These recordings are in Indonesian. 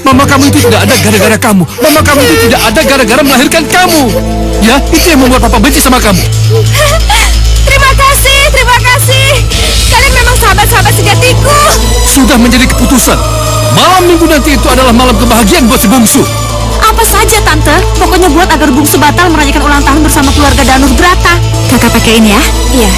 Mama kamu itu tidak ada gara-gara kamu. Mama kamu itu tidak ada gara-gara melahirkan kamu. Ya, itu yang membuat papa benci sama kamu. Terima kasih. Kalian memang sahabat-sahabat sejatiku. Sudah menjadi keputusan. Malam minggu nanti itu adalah malam kebahagiaan buat si bungsu. Apa saja, Tante. Pokoknya buat agar bungsu batal merayakan ulang tahun bersama keluarga Danur Brata. Kakak pakein ya? Iya.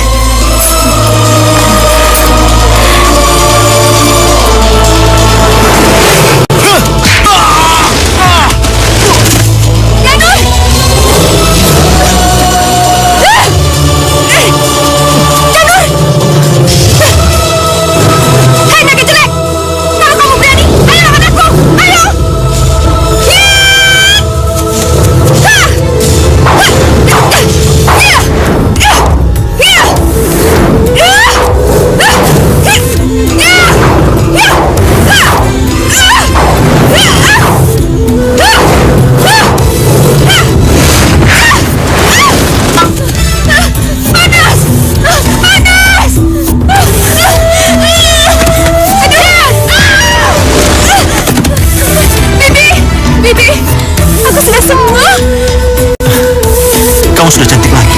Kamu sudah cantik lagi.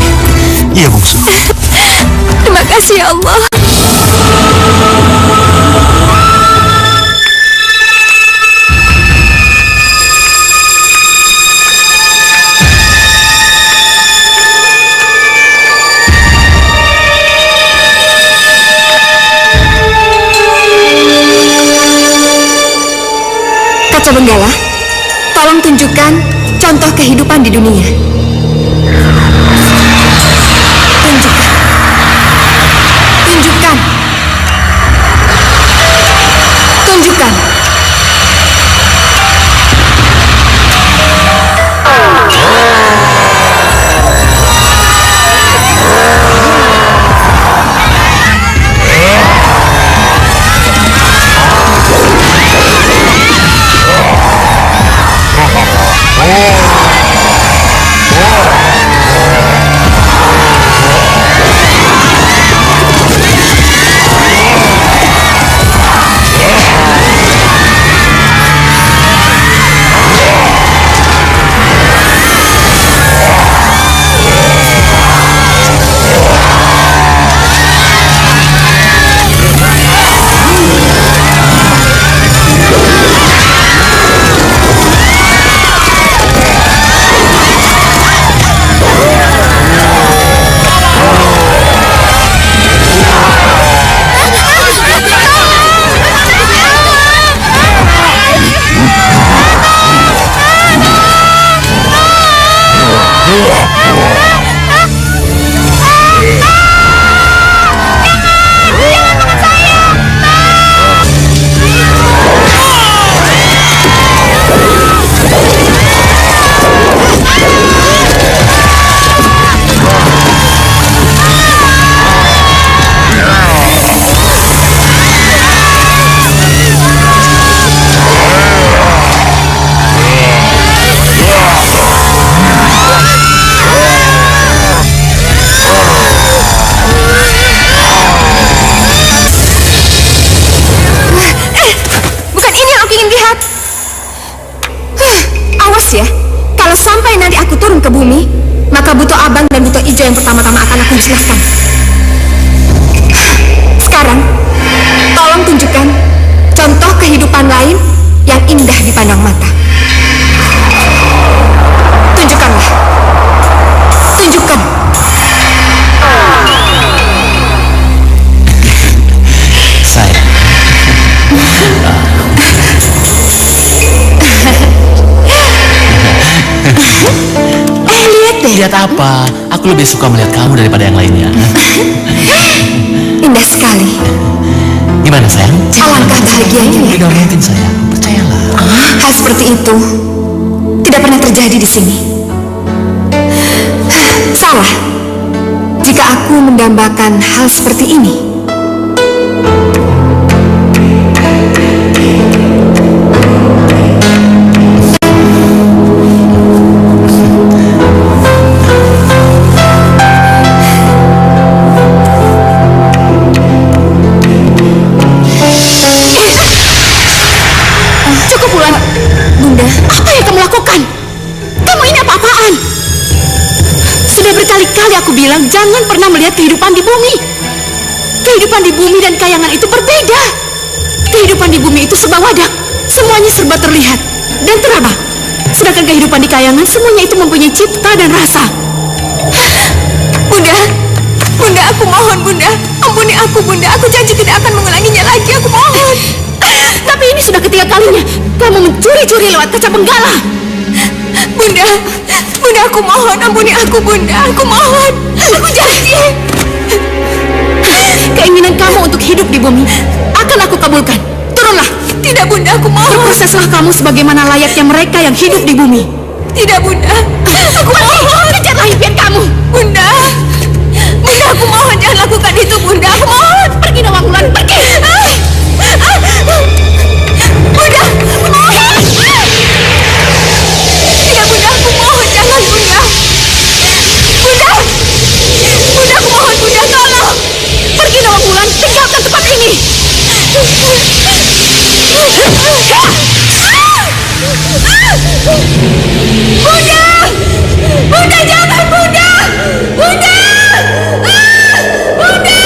Iya, bungsu. Terima kasih ya Allah. Kaca Benggala, tolong tunjukkan contoh kehidupan di dunia. Tunjukkan. Ke bumi, maka Buto Abang dan Buto Ijo yang pertama-tama akan aku musnahkan. Sekarang, tolong tunjukkan contoh kehidupan lain yang indah dipandang mata. Tunjukkanlah. Tunjukkan. Saya. Lihat apa? Aku lebih suka melihat kamu daripada yang lainnya. Indah sekali. Gimana sayang? Alangkah bahagianya ya. Tidak mungkin sayang, percayalah. Hal seperti itu tidak pernah terjadi di sini. Salah jika aku mendambakan hal seperti ini. lakukan? Kamu ini apa-apaan? Sudah berkali-kali aku bilang jangan pernah melihat kehidupan di bumi. Kehidupan di bumi dan kayangan itu berbeda. Kehidupan di bumi itu serba wadak, semuanya serba terlihat dan teraba. Sedangkan kehidupan di kayangan semuanya itu mempunyai cipta dan rasa. Bunda, Bunda, aku mohon Bunda, ampuni aku Bunda. Aku janji tidak akan mengulanginya lagi, aku mohon. Tapi ini sudah ketiga kalinya kamu mencuri-curi lewat kaca benggala. Bunda, Bunda, aku mohon, ampuni aku Bunda, aku mohon. Aku janji. Keinginan kamu untuk hidup di bumi akan aku kabulkan. Turunlah. Tidak Bunda, aku mohon. Berproseslah kamu sebagaimana layaknya mereka yang hidup di bumi. Tidak Bunda, aku mohon. Kejarlah impian kamu. Bunda, Bunda, aku mohon jangan lakukan itu Bunda, aku mohon. Pergi Nawangwulan, pergi. Bunda, aku mohon. Tidak Bunda, aku mohon jangan Bunda. Bunda, Bunda, aku mohon Bunda, tolong. Pergi Nawangwulan, tinggalkan tempat ini. Bunda! Bunda, jangan Bunda! Bunda! Bunda!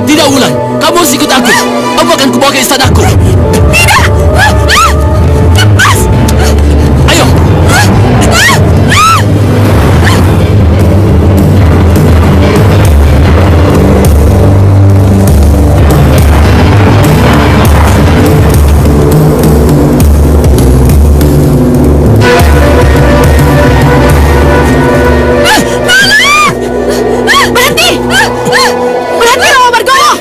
Tidak, Wulan. Kamu harus ikut aku. Aku akan kubawa ke istanaku. Tidak! Lepas! Ayo. Berhenti! Berhenti, Romo Bargowo!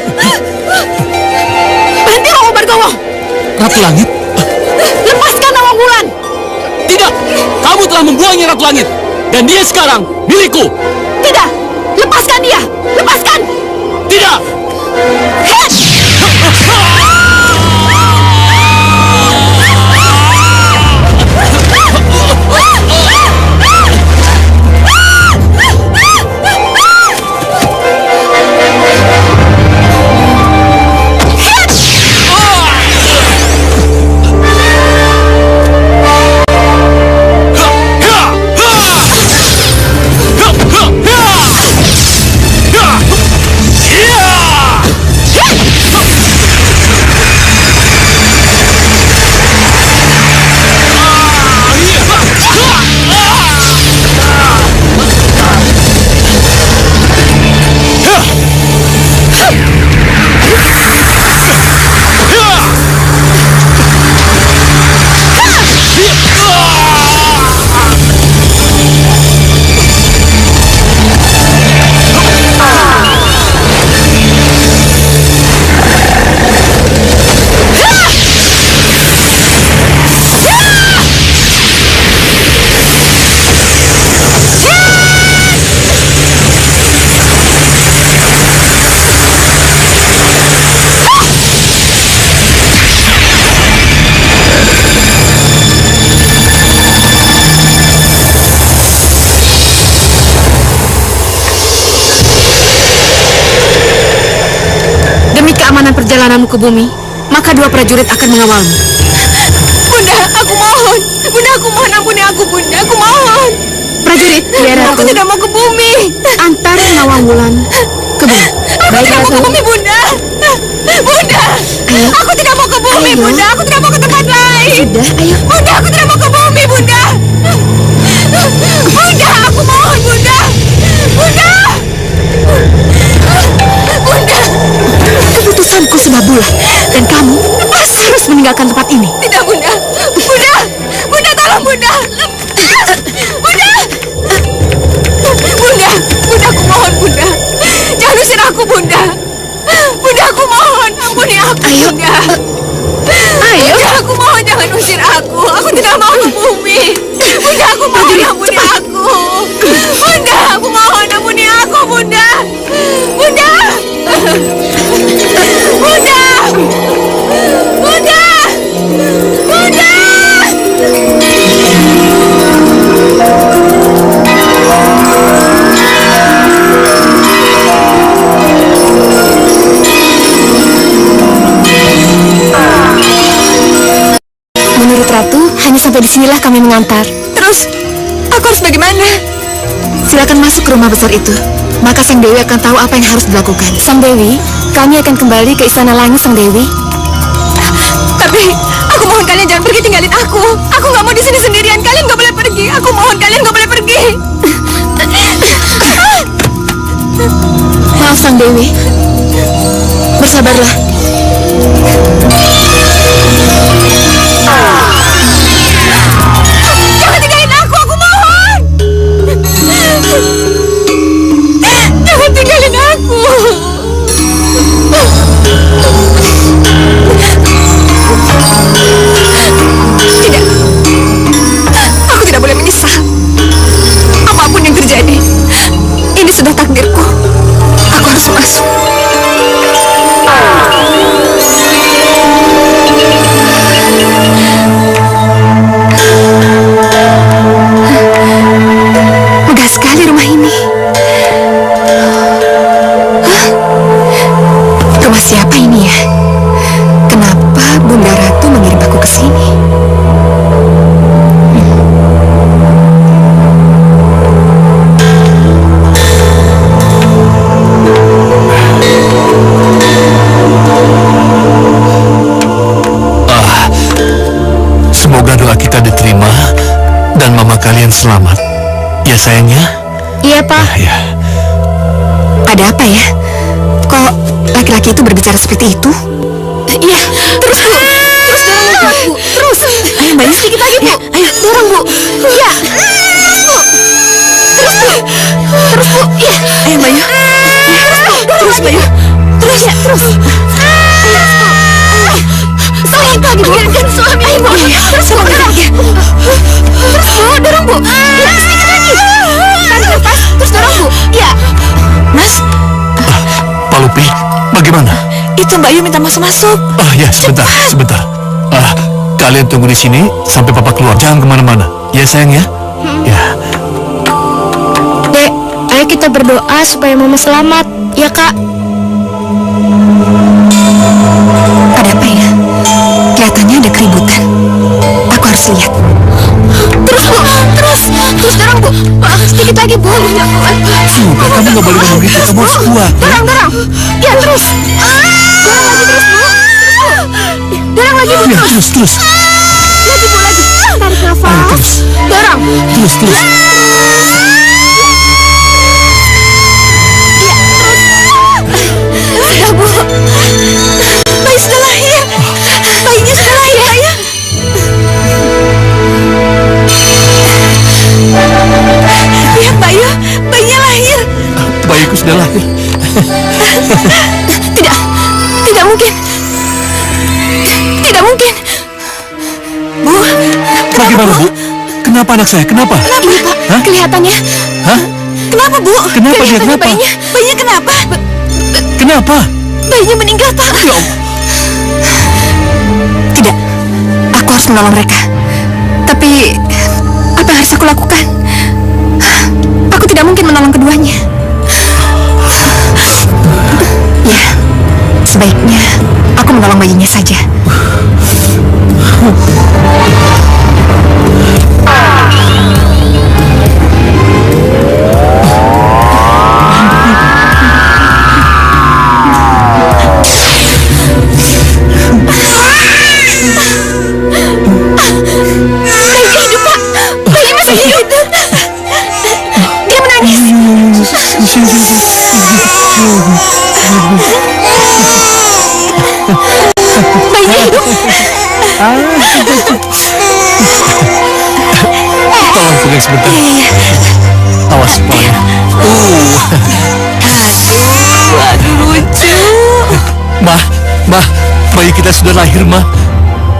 Berhenti, Romo Bargowo! Ratu Langit? Lepaskan Nawangwulan! Tidak. Kamu telah membuangnya, Ratu Langit. Dan dia sekarang milikku. Tidak! Lepaskan dia! Lepaskan! Tidak. Keamanan perjalananmu ke bumi, maka dua prajurit akan mengawalmu. Bunda, aku mohon. Bunda, aku mohon, ampuni aku, Bunda. Aku mohon. Prajurit, biar aku tidak mau ke bumi. Antar Nawangwulan ke bumi. Aku tidak mau ke bumi, Bunda. Bunda, ayo. Aku tidak mau ke bumi, ayo. Bunda. Aku tidak mau ke tempat lain. Sudah, ayo. Bunda, aku tidak mau ke bumi, Bunda. Bunda, aku mohon, Bunda. Bunda. Bunda. Keputusanku sudah bulat dan kamu harus meninggalkan tempat ini. Tidak, Bunda. Bunda. Bunda, tolong, Bunda. Bunda. Bunda. Bunda, aku mohon, Bunda. Jangan usir aku, Bunda. Bunda, aku mohon. Ampuni aku, Bunda. nggak mau ke bumi. Bunda, aku mohon ampuni aku. Bunda, aku mohon ampuni aku, Bunda. Bunda. Bunda. Bunda. Bunda. Menurut Ratu, hanya sampai disinilah kami mengantar. Terus, aku harus bagaimana? Silakan masuk ke rumah besar itu. Maka Sang Dewi akan tahu apa yang harus dilakukan. Sang Dewi, kami akan kembali ke Istana Langit, Sang Dewi. Tapi, aku mohon kalian jangan pergi tinggalin aku. Aku nggak mau di sini sendirian. Kalian nggak boleh pergi. Aku mohon kalian nggak boleh pergi. Maaf, Sang Dewi. Bersabarlah. Jangan tinggalin aku mohon. Jangan tinggalin aku. Tidak. Aku tidak boleh menyesal. Apapun yang terjadi, ini sudah takdirku. Aku harus masuk. Megah sekali rumah ini. Hah? Rumah siapa ini ya? Kenapa Bunda Ratu mengirim aku ke sini? Semoga doa kita diterima dan mama kalian selamat. Ya sayangnya? Iya, Pak. Ya. Ada apa ya? Kok laki-laki itu berbicara seperti itu? Iya, terus Bu. Terus dorong Bu. Terus. Ayo Mbak, sedikit lagi Bu. Ayo, dorong Bu. Iya. Terus Bu. Terus Bu. Iya. Ayo Mbak. Terus Mbak. Terus ya, terus. Sedikit lagi Bu. Biarkan suami. Ayo Bu. Terus Bu. Terus Bu, dorong Bu. Iya, sedikit lagi. Tarik nafas, terus dorong Bu. Iya. Mas, Pak Lupi, bagaimana? itu Mbak Yu minta masuk-masuk. Ya, sebentar. Kalian tunggu di sini sampai papa keluar. Jangan kemana-mana. Ya sayang ya? Ya. Dek, ayo kita berdoa supaya Mama selamat. Ya, Kak. Ada apa ya? Kelihatannya ada keributan. Aku harus lihat. Terus Bu, terus dorong Bu. Sedikit lagi Bu. Sudah, kamu nggak boleh ngomong gitu. Kamu harus kuat. Dorong. Ya, terus. Dorong lagi terus Bu. Dorong lagi Bu. Ya, terus. Lagi Bu, lagi. Tarik nafas. Ayo, terus. Dorong. Terus. Sudah Bu. Bayi sudah lahir. Bayinya sudah lahir, Ayah. Lihat Mbak Yu, bayinya lahir. Bayiku sudah lahir. Tidak mungkin. Tidak mungkin. Bu, Bagaimana Bu? Kenapa anak saya? Kenapa? Ini Pak, Hah? kelihatannya. Hah? Kenapa Bu? Kenapa dia? Kelihatannya Kenapa? Bayinya kenapa? Kenapa? Bayinya meninggal Pak. Ya Allah. Tidak. Aku harus menolong mereka. Tapi, apa yang harus aku lakukan? Aku tidak mungkin menolong keduanya. Ya, sebaiknya aku menolong bayinya saja. Bayinya hidup Pak. Bayi masih hidup. Dia menangis. Bayinya hidup. Tolong pegang sebentar. Awas kepalanya. Aduh lucu. Ma, bayi kita sudah lahir, Ma.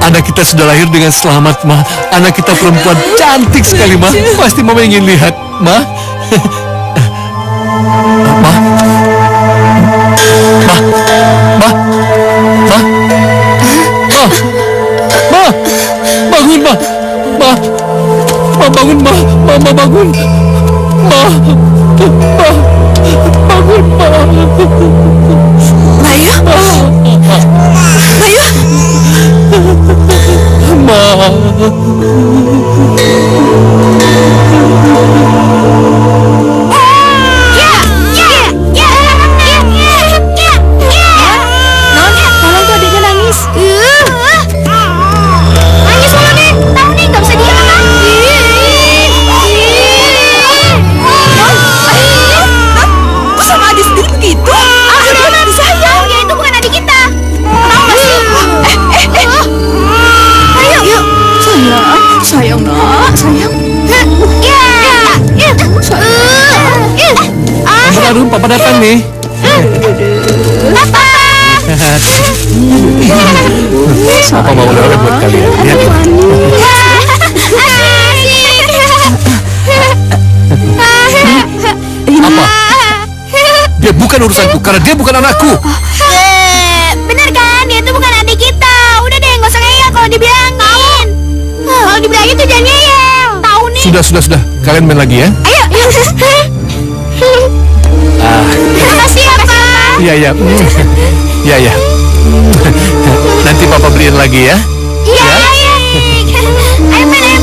Anak kita sudah lahir dengan selamat, Ma. Anak kita perempuan cantik sekali, Ma. Pasti Mama ingin lihat, Ma. Ma. Ma. Ma. Ma. Ma. Ma. Bangun, Ma. Ma. Ma, bangun, Ma. Mama bangun. Ma. Ma. Bangun, Ma. Bayu? Bayu? Ma. Tolong tuh adiknya nangis. Nangis mulu nih. Tahu nih, nggak bisa diam kan? Kok sama adik sendiri begitu? Dia adik saya. Ya itu bukan adik kita. Tahu nggak sih? Ayo. Sayang nak, sayang. Papa Darun, Papa datang nih. Papa bawa oleh-oleh buat kalian. Lihat. Apa? Dia bukan urusanku karena dia bukan anakku. Bener kan? Dia itu bukan adik kita. Udah deh, nggak usah ngeyel kalau dibilangin. Kalau dibilangin tuh jangan ngeyel. Tahu nih. Sudah. Kalian main lagi ya. Ayo. Terima kasih ya, Pak. Iya. Iya. Nanti Papa beliin lagi ya. Iya. Ayo main.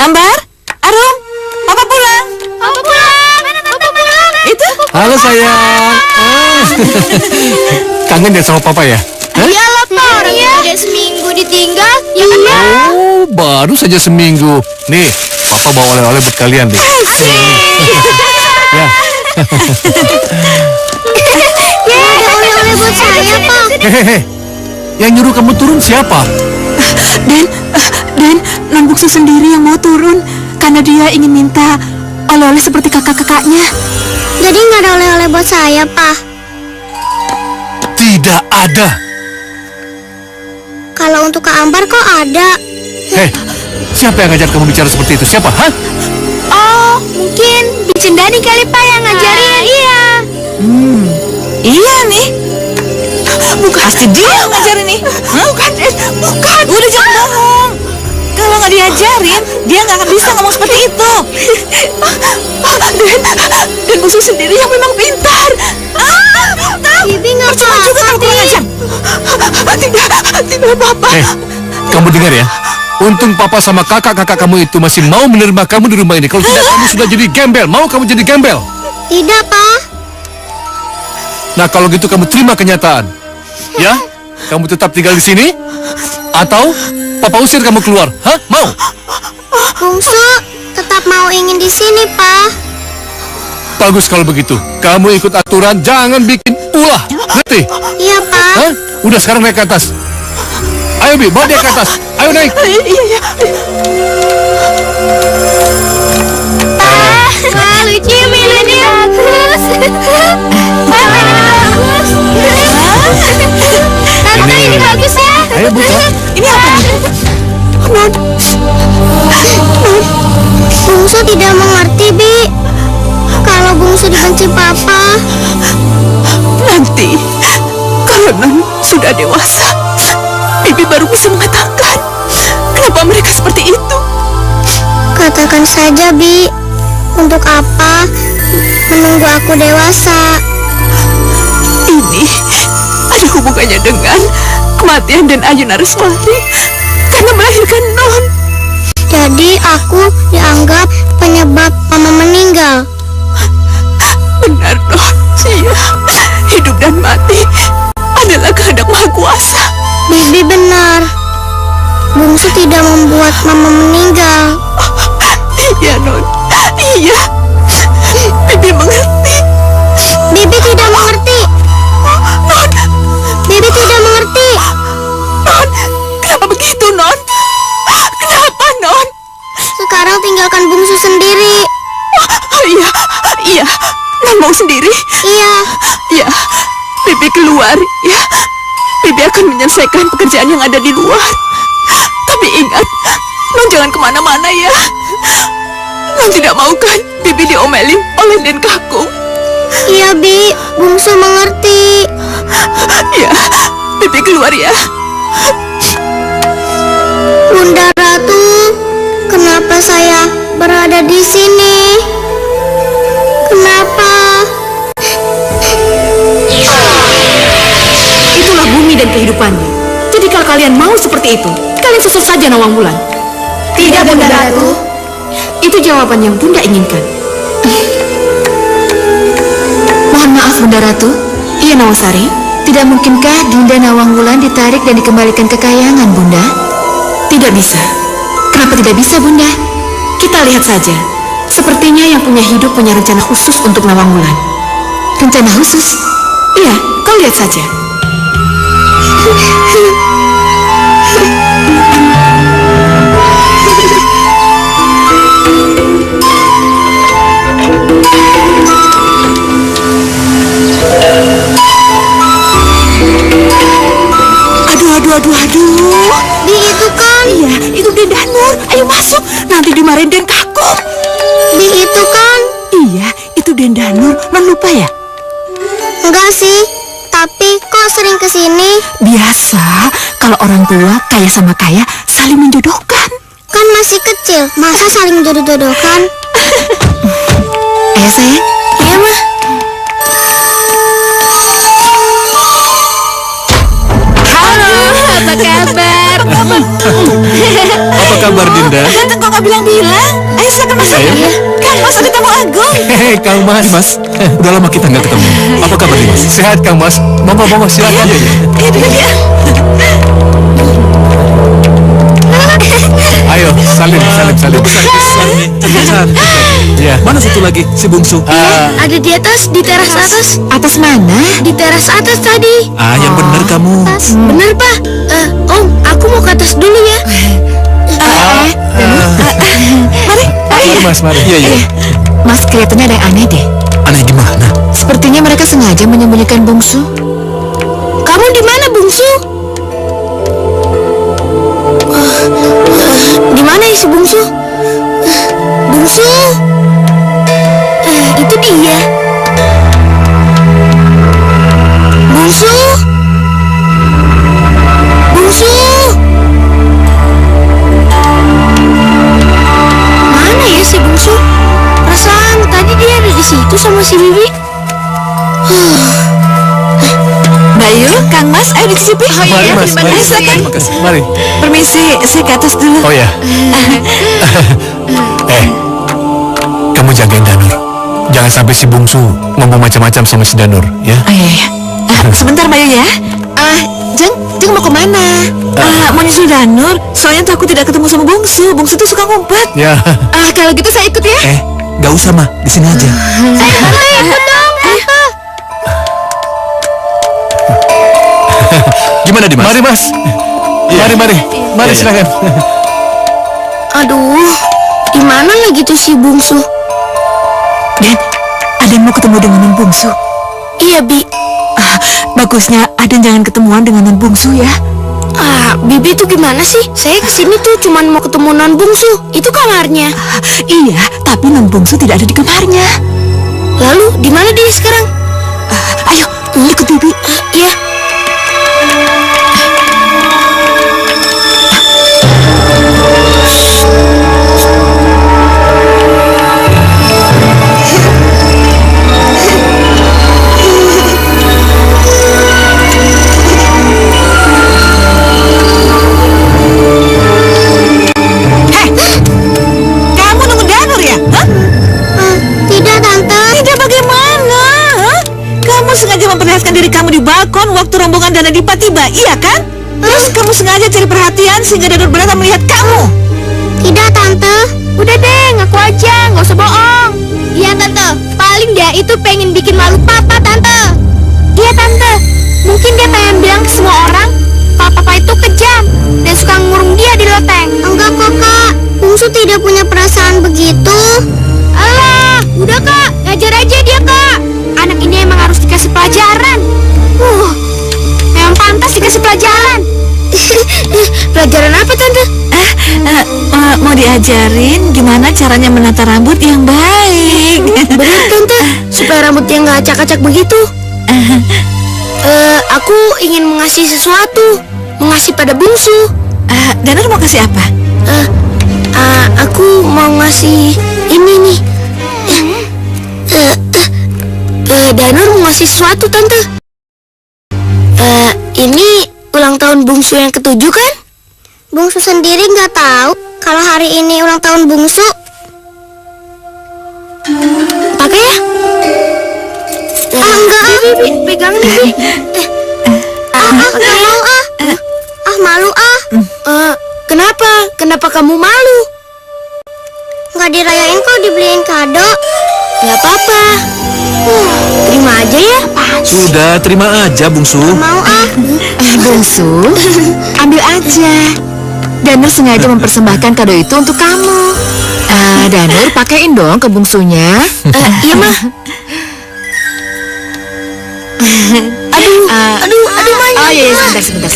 Ambar, Arum, Papa pulang. Mana Papa pulang? Itu? Halo sayang. Kangen ya sama Papa ya? Iyalah, Pak. Orang udah seminggu ditinggal. Ya kan, ya? Oh, baru saja seminggu. Nih, Papa bawa oleh-oleh buat kalian deh. Ya. Ada oleh-oleh buat saya, Pak. Hehehe. Yang nyuruh kamu turun siapa? Dan non bungsu sendiri yang mau turun karena dia ingin minta oleh-oleh seperti kakak-kakaknya. Jadi nggak ada oleh-oleh buat saya, Pak. Tidak ada. Kalau untuk Kak Ambar kok ada? Hei, siapa yang ngajar kamu bicara seperti itu? Siapa? Hah? Oh, mungkin Bicin Dani kali, Pak, yang ngajarin. Iya. Iya nih. Bukan. Pasti dia yang ngajarin nih. Bukan. Udah jangan bohong. Kalau nggak diajarin, dia nggak akan bisa ngomong seperti itu. Dan musuh sendiri yang memang pintar. Bibi nggak Cuma juga kamu kurang ajar. Tidak apa-apa. Hei, kamu dengar ya? Untung Papa sama kakak-kakak kamu itu masih mau menerima kamu di rumah ini. Kalau tidak, kamu sudah jadi gembel. Mau kamu jadi gembel? Tidak, Pak. Nah, kalau gitu kamu terima kenyataan. Ya? Kamu tetap tinggal di sini? Atau Papa usir kamu keluar? Hah? Mau? Bungsu tetap mau ingin di sini, Pak. Bagus kalau begitu. Kamu ikut aturan, jangan bikin ulah. Ngerti? Iya, Pak. Hah? Udah sekarang naik ke atas. Ayo Bi, bawa dia ke atas. Ayo naik. Iya. Wah, lucu mainannya bagus. Tante, ini bagus ya. Ayo buka. Ini apa? Bungsu tidak mengerti, Bi. Kalau Bungsu dibenci Papa. Nanti kalau non sudah dewasa, Bibi baru bisa mengatakan kenapa mereka seperti itu. Katakan saja, Bi. Untuk apa menunggu aku dewasa? Ini ada hubungannya dengan kematian dan Ayu Nariswari karena melahirkan non. Jadi aku dianggap penyebab Mama meninggal. Benar, non. Iya, hidup dan mati adalah kehendak Maha Kuasa. Bibi benar. Bungsu tidak membuat Mama meninggal. Non. Iya, Bibi mengerti. Bibi tidak mengerti. Non, Bibi tidak mengerti. Non, kenapa begitu, Non? Kenapa, Non? Sekarang tinggalkan bungsu sendiri. Iya, Non mau sendiri. Iya. Ya, Bibi keluar, ya. Bibi akan menyelesaikan pekerjaan yang ada di luar. Tapi ingat, Non jangan kemana-mana ya. Non tidak mau kan Bibi diomelin oleh Den Kakung? Iya, Bi. Bungsu mengerti. Ya, Bibi keluar ya. Bunda Ratu, kenapa saya berada di sini? Kenapa? Itulah bumi dan kehidupannya. Jadi kalau kalian mau seperti itu, kalian susah saja Nawang Wulan. Tidak, Bunda Ratu. Itu jawaban yang Bunda inginkan. Mohon maaf Bunda Ratu. Iya Nawasari. Tidak mungkinkah Dinda Nawang Wulan ditarik dan dikembalikan ke kayangan, Bunda? Tidak bisa. Kenapa tidak bisa Bunda? Kita lihat saja. Sepertinya yang punya hidup punya rencana khusus untuk Nawang Wulan. Rencana khusus? Iya, kau lihat saja. Aduh. Di itu kan? Iya, itu Den Danur. Ayo masuk, nanti dimarahin Den Kakung. Di itu kan? Iya, itu Den Danur. Non lupa ya? Enggak sih. Tapi kok sering kesini? Biasa, kalau orang tua kaya sama kaya saling menjodohkan. Kan masih kecil. Masa saling jodoh-jodohkan? Ayo sayang. Iya, Mah. Apa kabar? Apa kabar Dinda? Datang kok gak bilang-bilang? Ayo silakan masuk. Kang Mas ada tamu agung. Hei Kang Mas. Mas, udah lama kita nggak ketemu. Apa kabar Dimas? Sehat Kang Mas. Mama silakan ya. Iya duduk ya. Ayo salim. Cantik. Ya. Mana satu lagi si bungsu? Ada di atas, di teras atas. Atas mana? Di teras atas tadi. Yang bener kamu. Bener, Pak. Om, aku mau ke atas dulu ya. Mari Mas, mari. Iya. Mas, kelihatannya ada yang aneh deh. Aneh gimana? Sepertinya mereka sengaja menyembunyikan bungsu. Kamu di mana, Bungsu? Di mana ya si Bungsu? Bungsu? Itu dia. Bungsu? Bungsu? Mana ya si Bungsu? Perasaan tadi dia ada di situ sama si Bibi. Bayu, Kang Mas, ayo dicicipi. Mari Mas, mari. Ayo silakan. Terima kasih. Mari. Permisi, saya ke atas dulu. Oh ya. Kamu jagain Danur. Jangan sampai si bungsu ngomong macam-macam sama si Danur, ya. Oh iya. Sebentar Bayu ya. Jeng mau kemana? Mau nyusul Danur. Soalnya takut tidak ketemu sama Bungsu. Bungsu tuh suka ngumpet. Ya. Kalau gitu saya ikut ya. Gak usah mah, di sini aja. Ikut dong, Tante. Gimana Dimas? Mari Mas. Mari Iya. silakan. Aduh, di mana lagi tuh si Bungsu? Dan Aden mau ketemu dengan Non Bungsu. Iya, Bi. Bagusnya Aden jangan ketemuan dengan Non Bungsu ya. Bibi itu gimana sih? Saya kesini tuh cuman mau ketemu Non Bungsu. Itu kamarnya. Iya, tapi Non Bungsu tidak ada di kamarnya. Lalu di mana dia sekarang? Ayo, ikut Bibi. Iya. Kamu nunggu Danur ya? Tidak, Tante. Tidak bagaimana? Kamu sengaja memperlihatkan diri kamu di balkon waktu rombongan Dana Dipa tiba, iya kan? Terus kamu sengaja cari perhatian sehingga Danur berata melihat kamu. Tidak, Tante. Udah deh, ngaku aja, nggak usah bohong. Iya Tante, paling dia itu pengen bikin malu Papa Tante. Iya Tante, mungkin dia pengen bilang ke semua orang kalau Papa itu kejam dan suka ngurung dia di loteng. Enggak kok Kak, Bungsu tidak punya perasaan begitu. Alah, udah Kak, ngajar aja dia Kak. Anak ini emang harus dikasih pelajaran. Memang pantas dikasih pelajaran. Pelajaran apa Tante? Mau diajarin gimana caranya menata rambut yang baik. Benar Tante, supaya rambutnya nggak acak-acak begitu. Aku ingin mengasih sesuatu, mengasih pada Bungsu. Danur mau kasih apa? Aku mau ngasih ini nih. Danur mau ngasih sesuatu Tante. Ini ulang tahun Bungsu yang ke-7 kan? Bungsu sendiri nggak tahu kalau hari ini ulang tahun Bungsu. Pakai ya? Enggak, pegang nih. Nggak mau malu Kenapa? Kenapa kamu malu? Nggak dirayain kok dibeliin kado. Nggak apa-apa. Terima aja ya. Sudah, terima aja, Bungsu. Mau Bungsu, ambil aja. Danur sengaja mempersembahkan kado itu untuk kamu. Danur, pakein dong ke bungsunya. Iya mah. Aduh, Oh iya, sebentar.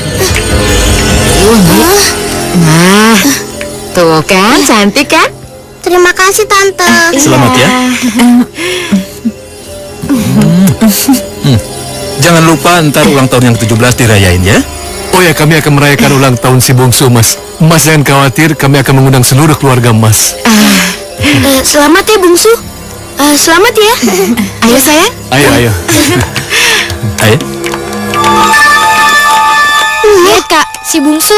Nah, tuh kan, cantik kan? Terima kasih Tante. Selamat ya. Jangan lupa ntar ulang tahun yang ke-17 dirayain ya. Oh ya, kami akan merayakan ulang tahun si Bungsu, Mas. Mas jangan khawatir, kami akan mengundang seluruh keluarga Mas. Selamat ya Bungsu. Selamat ya. Ayo sayang. Ayo. Ayo. Lihat Kak, si Bungsu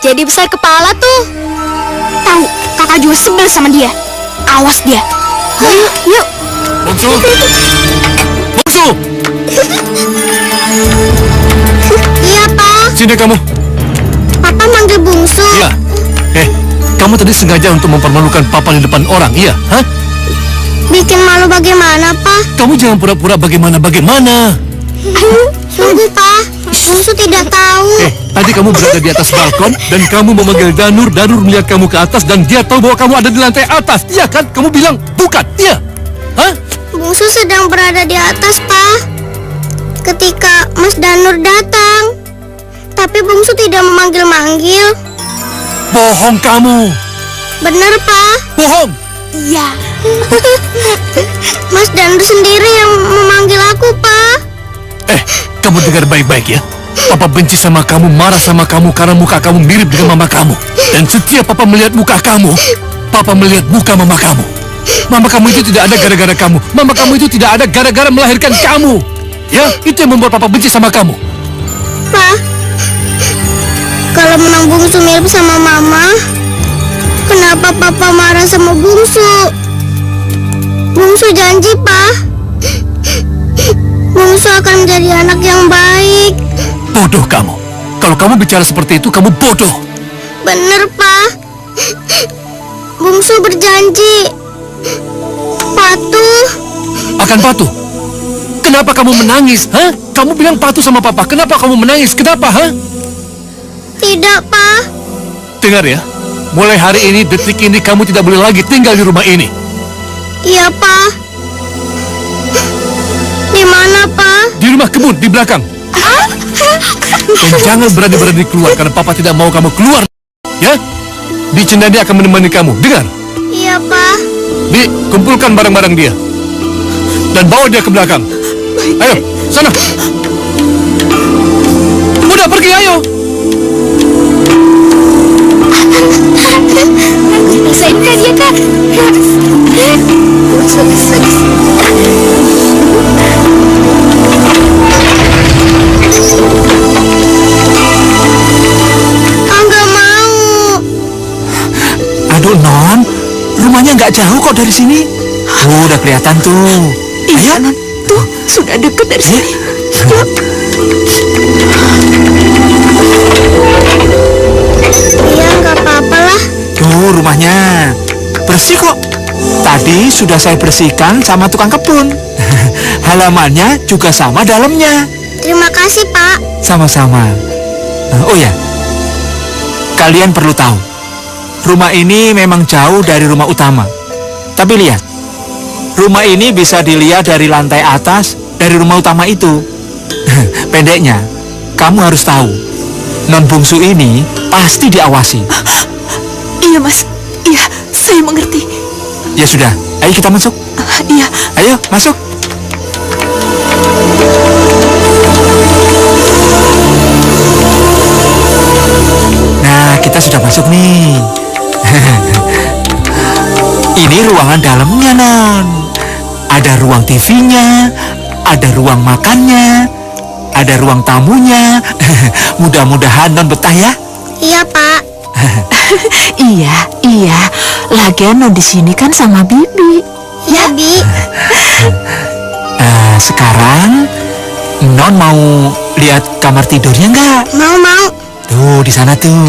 jadi besar kepala tuh. Tahu, Kakak juga sebel sama dia. Awas dia. Yuk. Bungsu! Bungsu! Iya Pak. Sini kamu. Papa manggil Bungsu. Iya. Kamu tadi sengaja untuk mempermalukan Papa di depan orang, iya? Hah? Bikin malu bagaimana Pak? Kamu jangan pura-pura bagaimana. Sungguh Pak, Bungsu tidak tahu. Tadi kamu berada di atas balkon dan kamu memanggil Danur. Danur melihat kamu ke atas dan dia tahu bahwa kamu ada di lantai atas. Iya kan? Kamu bilang bukan, iya? Hah? Bungsu sedang berada di atas Pak ketika Mas Danur datang. Tapi Bungsu tidak memanggil-manggil. Bohong kamu. Benar Pak? Bohong. Iya. Mas Danur sendiri yang memanggil aku Pak. Kamu dengar baik-baik ya. Papa benci sama kamu, marah sama kamu karena muka kamu mirip dengan mama kamu. Dan setiap Papa melihat muka kamu, Papa melihat muka mama kamu. Mama kamu itu tidak ada gara-gara kamu. Mama kamu itu tidak ada gara-gara melahirkan kamu. Ya, itu yang membuat Papa benci sama kamu. Pak, kalau menang Bungsu mirip sama Mama, kenapa Papa marah sama Bungsu? Bungsu janji, Pak. Bungsu akan menjadi anak yang baik. Bodoh kamu. Kalau kamu bicara seperti itu, kamu bodoh. Bener, Pak. Bungsu berjanji. Patuh. Akan patuh. Kenapa kamu menangis, hah? Kamu bilang patuh sama Papa. Kenapa kamu menangis? Kenapa, hah? Tidak, Pak. Dengar ya. Mulai hari ini, detik ini, kamu tidak boleh lagi tinggal di rumah ini. Iya, Pak. Di mana, Pak? Di rumah kebun, di belakang. Dan jangan berani-berani keluar karena Papa tidak mau kamu keluar. Ya? Di Cendani akan menemani kamu. Dengar? Iya, Pak. Di, kumpulkan barang-barang dia. Dan bawa dia ke belakang. Ayo, sana. Udah pergi, ayo. Bisain kan dia, Kak? Nggak mau. Aduh, Non. Rumahnya nggak jauh kok dari sini. Udah kelihatan tuh. Iya, Non. Tuh, sudah deket dari sini. Yuk. Iya, nggak apa-apa lah. Tuh rumahnya. Bersih kok. Tadi sudah saya bersihkan sama tukang kebun. Halamannya juga sama dalamnya. Terima kasih, Pak. Sama-sama. Oh ya, kalian perlu tahu, rumah ini memang jauh dari rumah utama. Tapi lihat, rumah ini bisa dilihat dari lantai atas dari rumah utama itu. Pendeknya, kamu harus tahu, non bungsu ini pasti diawasi. Iya, Mas. Iya, saya mengerti. Ya sudah, ayo kita masuk. Iya. Ayo, masuk. Nah, kita sudah masuk nih. Ini ruangan dalamnya, Non. Ada ruang TV-nya, ada ruang makannya, ada ruang tamunya. Mudah-mudahan Non betah ya. Iya, Pak. Iya. Lagian Non di sini kan sama Bibi. Iya, Bi. Sekarang Non mau lihat kamar tidurnya nggak? Mau. Tuh, di sana tuh.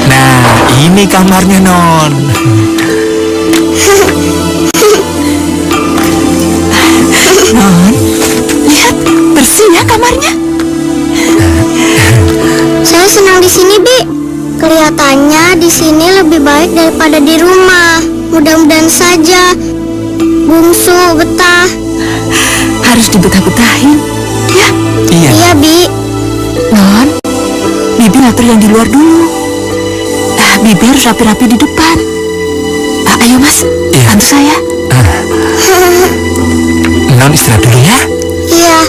Nah, ini kamarnya, Non. Non, lihat bersih ya kamarnya. Saya senang di sini, Bi. Kelihatannya di sini lebih baik daripada di rumah. Mudah-mudahan saja Bungsu betah. Harus dibetah-betahin, ya. Iya. Iya, Bi. Non, Bibi ngatur yang di luar dulu. Bibi harus rapi-rapi di depan. Ayo Mas, Iya. bantu saya. Non istirahat dulu ya. Iya.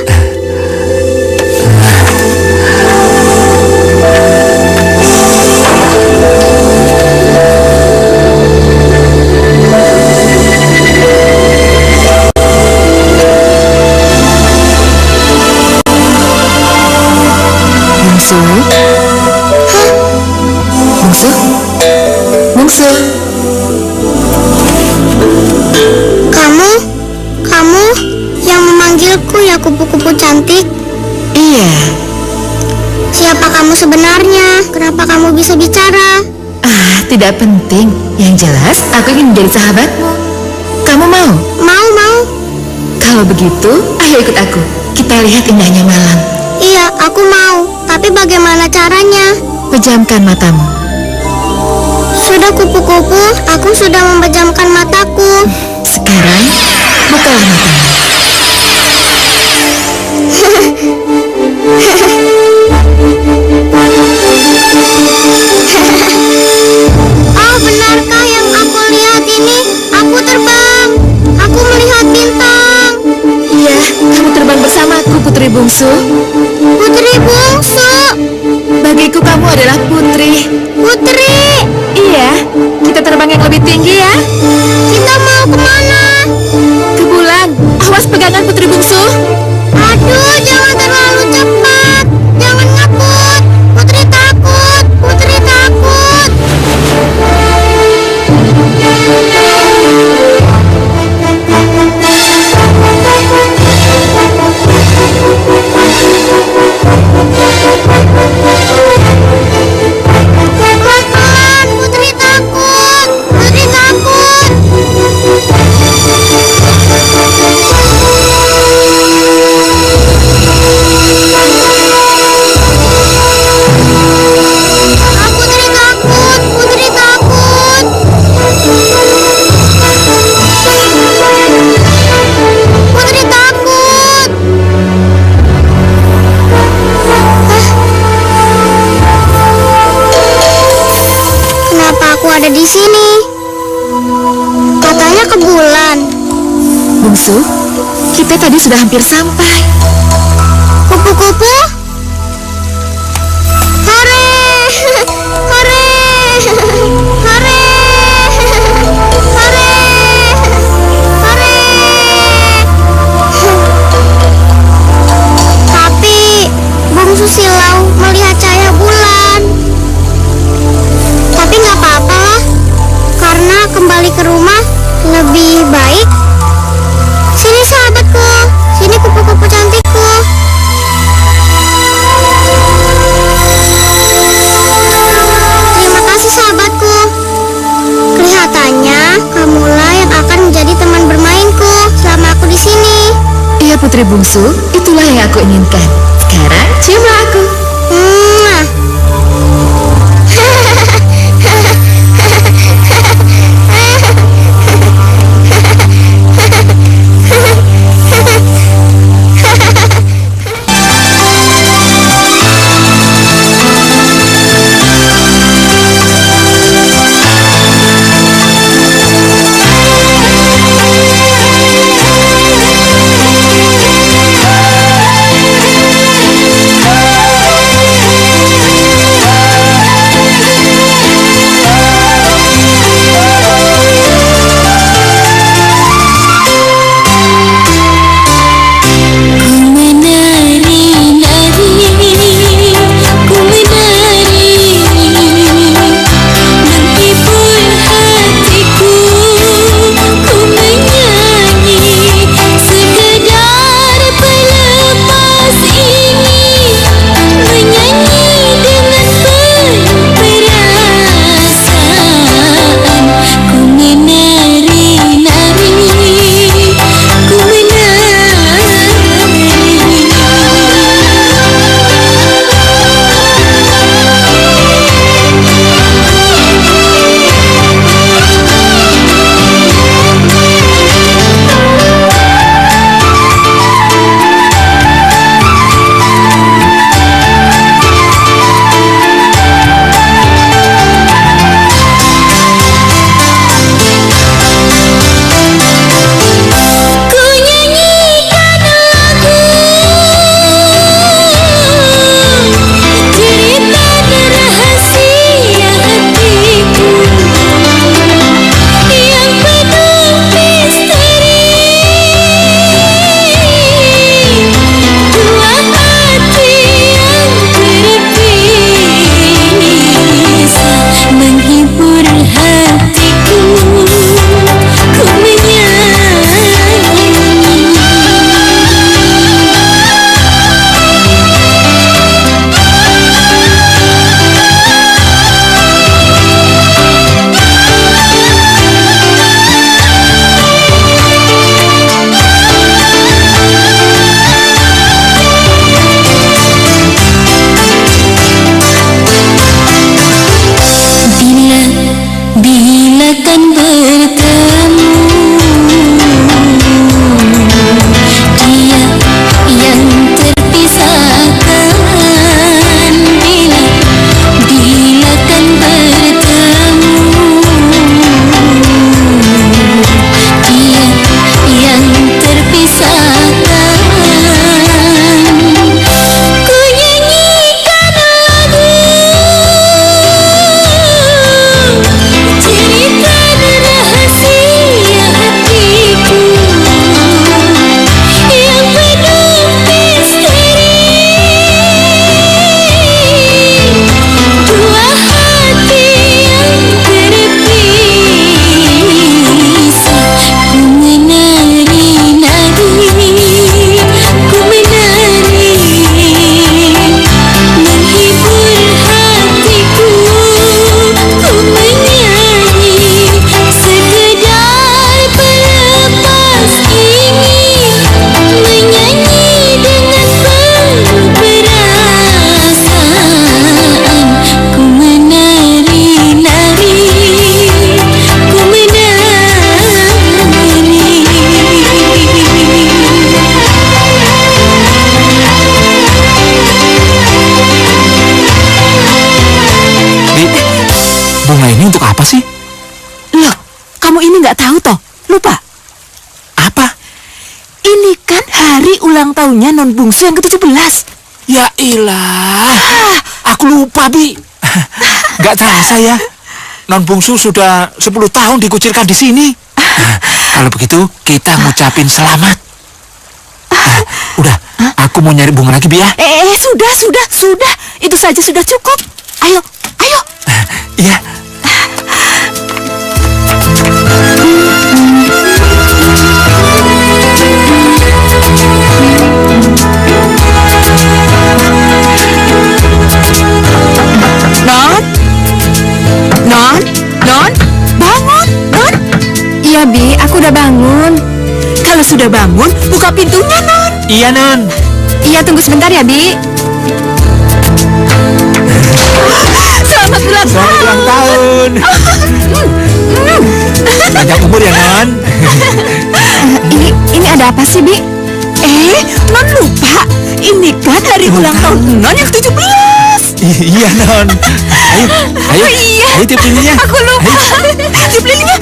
Bungsu. Kamu yang memanggilku ya, kupu-kupu cantik. Iya. Siapa kamu sebenarnya? Kenapa kamu bisa bicara? Tidak penting. Yang jelas, aku ingin menjadi sahabatmu. Kamu mau? Mau. Kalau begitu, ayo ikut aku. Kita lihat indahnya malam. Iya, aku mau. Tapi bagaimana caranya? Pejamkan matamu. Sudah kupu-kupu, aku sudah memejamkan mataku. Sekarang, bukalah matamu. Oh, benarkah yang aku lihat ini? Aku terbang. Aku melihat bintang. Iya, kamu terbang bersamaku, Putri Bungsu. Putri Bungsu. Bagiku kamu adalah putri. Putri. Iya, kita terbang yang lebih tinggi ya. Kita mau kemana? Ke bulan. Awas pegangan Putri Bungsu. Aduh, jangan terlalu cepat. Jangan ngebut. Putri takut. Putri takut. Pelan-pelan, Putri takut. Putri takut. Putri takut. Putri takut. Putri takut. Kenapa aku ada di sini? Katanya ke bulan. Bungsu, kita tadi sudah hampir sampai. Kupu-kupu? Hore! Hore! Hore! Hore! Hore! Tapi Bungsu silau melihat cahaya bulan. Tapi nggak apa-apa lah, karena kembali ke rumah lebih baik. Sini sahabatku, sini kupu-kupu cantikku. putri bungsu, itulah yang aku inginkan. Sekarang ciumlah aku. Mwah. Bunga ini untuk apa sih? Loh, kamu ini nggak tahu toh? Lupa? Apa? Ini kan hari ulang tahunnya non bungsu yang ke-17. Ya ilah, aku lupa, Bi. Gak terasa ya, non bungsu sudah 10 tahun dikucilkan di sini. Kalau begitu, kita ngucapin selamat. Udah, aku mau nyari bunga lagi, Bi ya. Sudah. Itu saja sudah cukup. Ayo. Iya. Non, bangun, Non. Iya, Bi, aku udah bangun. Kalau sudah bangun, buka pintunya, Non. Iya, Non. Iya, tunggu sebentar ya, Bi. Selamat ulang Selamat ulang tahun. Panjang umur ya, Non. Ini ada apa sih, Bi? Non lupa. Ini kan hari ulang tahun Non yang 17. Iya, Non. Ayo, ayo tiup lilinnya. Aku lupa. Tiup lilinnya.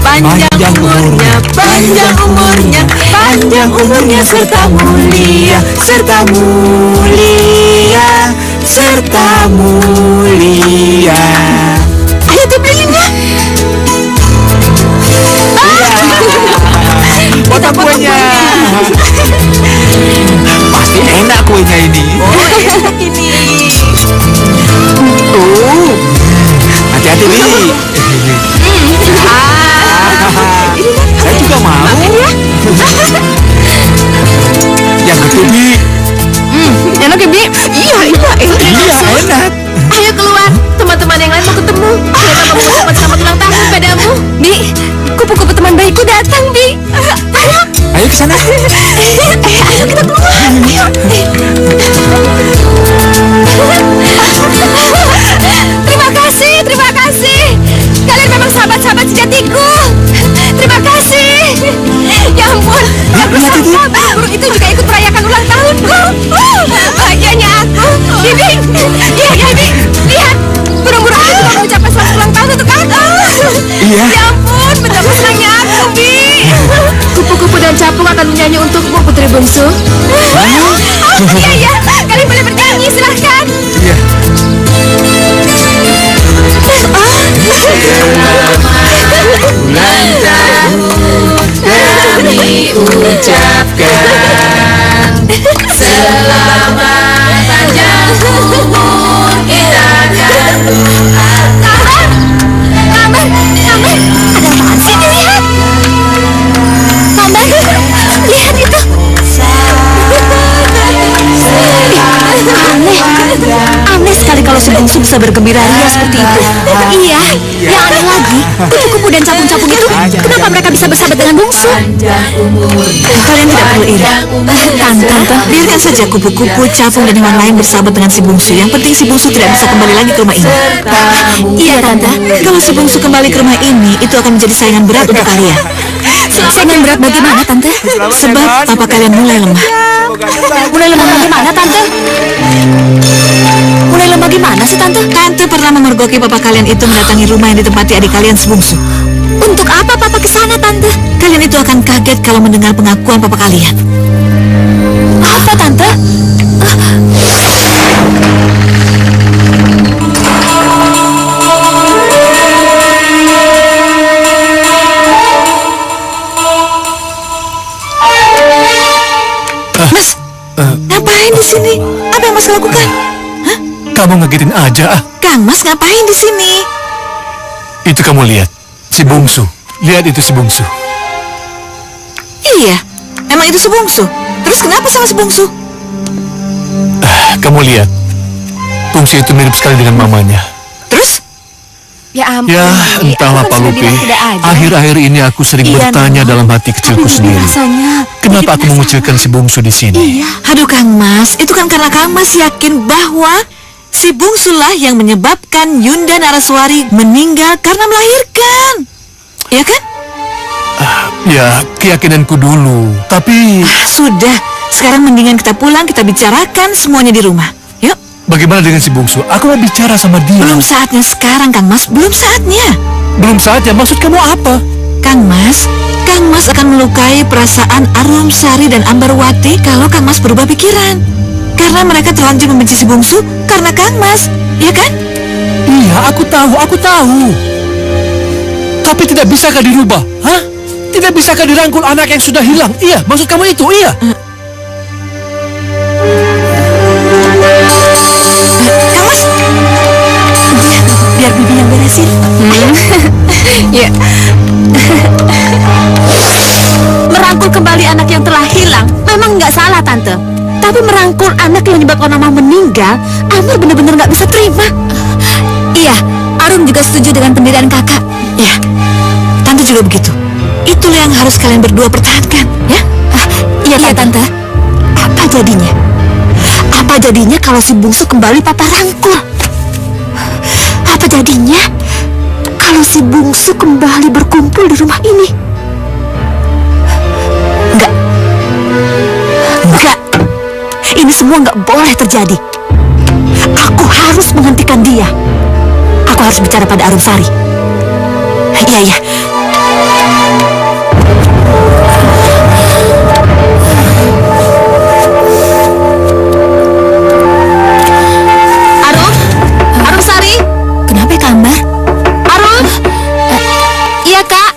Panjang umurnya, panjang umurnya, panjang umurnya serta mulia, serta mulia, serta mulia. Ayo tiup lilinnya. Potong kuenya. Pasti enak kuenya ini. Enak ini. Hati-hati, Bi. Saya juga mau. Yang gede, Bi. Enak ya, Bi? Iya, enak. Iya, enak. Ayo keluar, teman-teman yang lain mau ketemu. Mereka mau mengucapkan selamat ulang tahun padamu. Bi, kupu-kupu teman baikku datang, Bi. Ayo. Ayo ke sana. Ayo kita keluar. Ayo. Terima kasih, terima kasih. Kalian memang sahabat-sahabat sejatiku. Terima kasih. Ya ampun, aku sama burung itu juga ikut merayakan ulang tahunku. Bahagianya aku. Bibi, iya, Bibi, lihat. Burung-burung itu mau mengucapkan selamat ulang tahun untuk aku. Iya. Ya ampun, betapa senangnya aku, Bi. Kupu-kupu dan capung akan menyanyi untukmu, Putri Bungsu. Iya, kalian boleh bernyanyi, silahkan. Iya. Ulang tahun kami ucapkan, selamat panjang umur kita kan doakan. Kamar, ada apaan sih? Lihat. Kamar, lihat itu. Aneh sekali kalau si bungsu bisa bergembira ria seperti itu. Iya, yang aneh lagi, kupu-kupu dan capung-capung itu, kenapa mereka bisa bersahabat dengan bungsu? Kalian tidak perlu iri. Tante, biarkan saja kupu-kupu, capung, dan hewan lain bersahabat dengan si bungsu. Yang penting si bungsu tidak bisa kembali lagi ke rumah ini. Iya, Tante. Kalau si bungsu kembali ke rumah ini, itu akan menjadi saingan berat untuk kalian. Saingan berat bagaimana, Tante? Sebab papa kalian mulai lemah. Mulai lemah bagaimana, Tante? Mulai lemah gimana sih, Tante? Tante pernah memergoki papa kalian itu mendatangi rumah yang ditempati adik kalian sebungsu. Untuk apa papa ke sana, Tante? Kalian itu akan kaget kalau mendengar pengakuan papa kalian. Apa, Tante? Mas, ngapain di sini? Apa yang Mas lakukan? Hah? Kamu ngagetin aja ah. Kang Mas ngapain di sini? Itu kamu lihat, si bungsu. Lihat itu si bungsu. Iya, emang itu si bungsu. Terus kenapa sama si bungsu? Kamu lihat, bungsu itu mirip sekali dengan mamanya. Terus? Ya ampun. Ya, Bi, entahlah aku Pak kan sudah Lupi. bilang tidak ada. Akhir-akhir ini aku sering Iya, bertanya Nok. dalam hati kecilku sendiri. Kenapa aku mengucilkan si bungsu di sini? Aduh Kang Mas, itu kan karena Kang Mas yakin bahwa si bungsulah yang menyebabkan Yunda Naraswari meninggal karena melahirkan. Ya kan? Ya, keyakinanku dulu. Tapi Sudah, sekarang mendingan kita pulang, kita bicarakan semuanya di rumah. Yuk. bagaimana dengan si bungsu? Aku mau bicara sama dia. Belum saatnya sekarang Kang Mas, belum saatnya. Belum saatnya. Maksud kamu apa? Kang Mas akan melukai perasaan Arumsari dan Ambarwati kalau Kang Mas berubah pikiran. Karena mereka terlanjur membenci si bungsu karena Kang Mas, ya kan? Iya, aku tahu. Tapi tidak bisakah dirubah? Hah? Tidak bisakah dirangkul anak yang sudah hilang? Iya, maksud kamu itu? Iya. Kang Mas, biar Bibi yang beresin. Ya. Merangkul kembali anak yang telah hilang memang nggak salah, Tante. Tapi merangkul anak yang menyebabkan Mama meninggal, Amar benar-benar nggak bisa terima. Iya, Arum juga setuju dengan pendirian kakak. Ya, Tante juga begitu. Itulah yang harus kalian berdua pertahankan, ya? Iya, Tante. Apa jadinya? Apa jadinya kalau si bungsu kembali papa rangkul? Apa jadinya kalau si bungsu kembali berkumpul di rumah ini? Enggak. Enggak. Ini semua enggak boleh terjadi. Aku harus menghentikan dia. Aku harus bicara pada Arumsari. Iya, iya. Arumsari? Kenapa ya, Kak Ambar? Arum? Iya, Kak.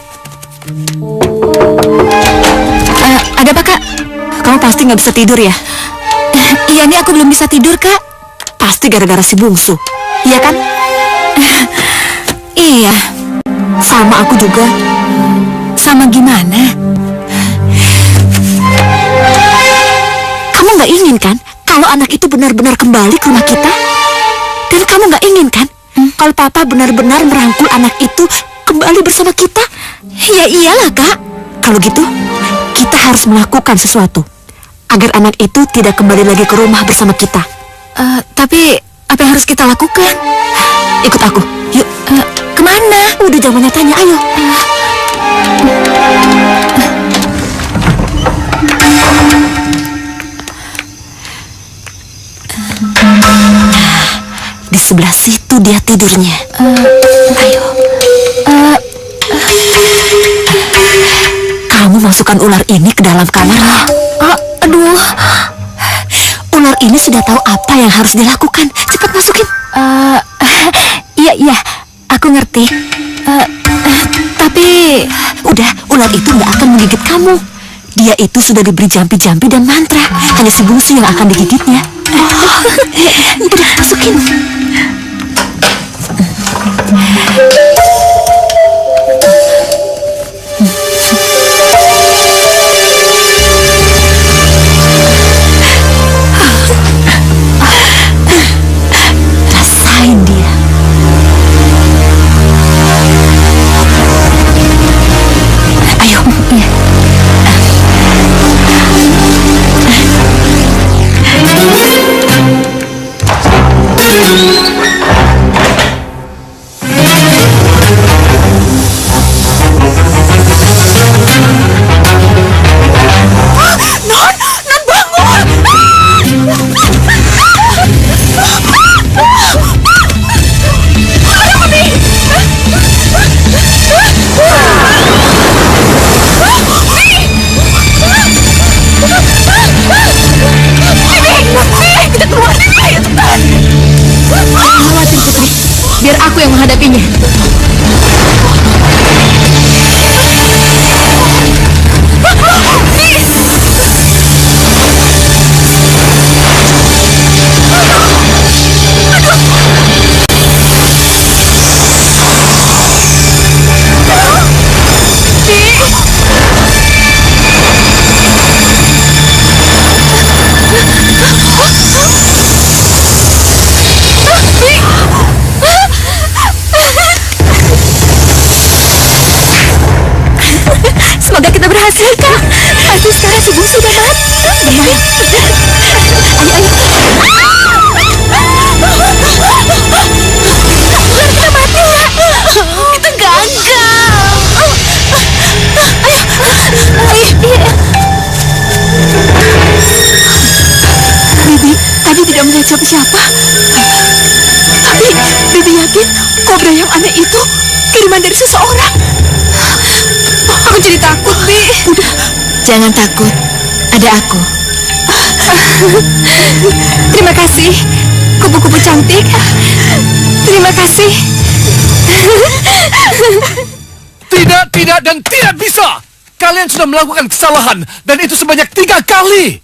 Ada apa, Kak? Kamu pasti nggak bisa tidur ya? Iya, nih aku belum bisa tidur, Kak. Pasti gara-gara si bungsu. Iya kan? Iya. Sama aku juga. Sama gimana? Kamu nggak ingin kan kalau anak itu benar-benar kembali ke rumah kita? Dan kamu nggak ingin kan kalau papa benar-benar merangkul anak itu kembali bersama kita? Ya iyalah, Kak. Kalau gitu, kita harus melakukan sesuatu agar anak itu tidak kembali lagi ke rumah bersama kita. Tapi apa yang harus kita lakukan? Ikut aku, yuk. Kemana? Udah zamannya tanya, ayo. Di sebelah situ dia tidurnya. Ayo. Kamu masukkan ular ini ke dalam kamarnya. Aduh. Ular ini sudah tahu apa yang harus dilakukan. Cepat masukin. Iya, aku ngerti. Tapi udah, ular itu nggak akan menggigit kamu. Dia itu sudah diberi jampi-jampi dan mantra. Hanya si bungsu yang akan digigitnya. Udah, masukin. Rasain dia. Ayo, ya. Biar aku yang menghadapinya. Semoga kita berhasil, Kak. Pasti sekarang si bungsu sudah mati. Ayo, ayo. Kita mati, Kak. Kita gagal. Bibi tadi tidak melihat siapa-siapa. Tapi Bibi yakin kobra yang aneh itu kiriman dari seseorang. Aku jadi takut, Bi. Udah, jangan takut. Ada aku. Terima kasih, kupu-kupu cantik. Terima kasih. Tidak, dan tidak bisa. Kalian sudah melakukan kesalahan, dan itu sebanyak 3 kali.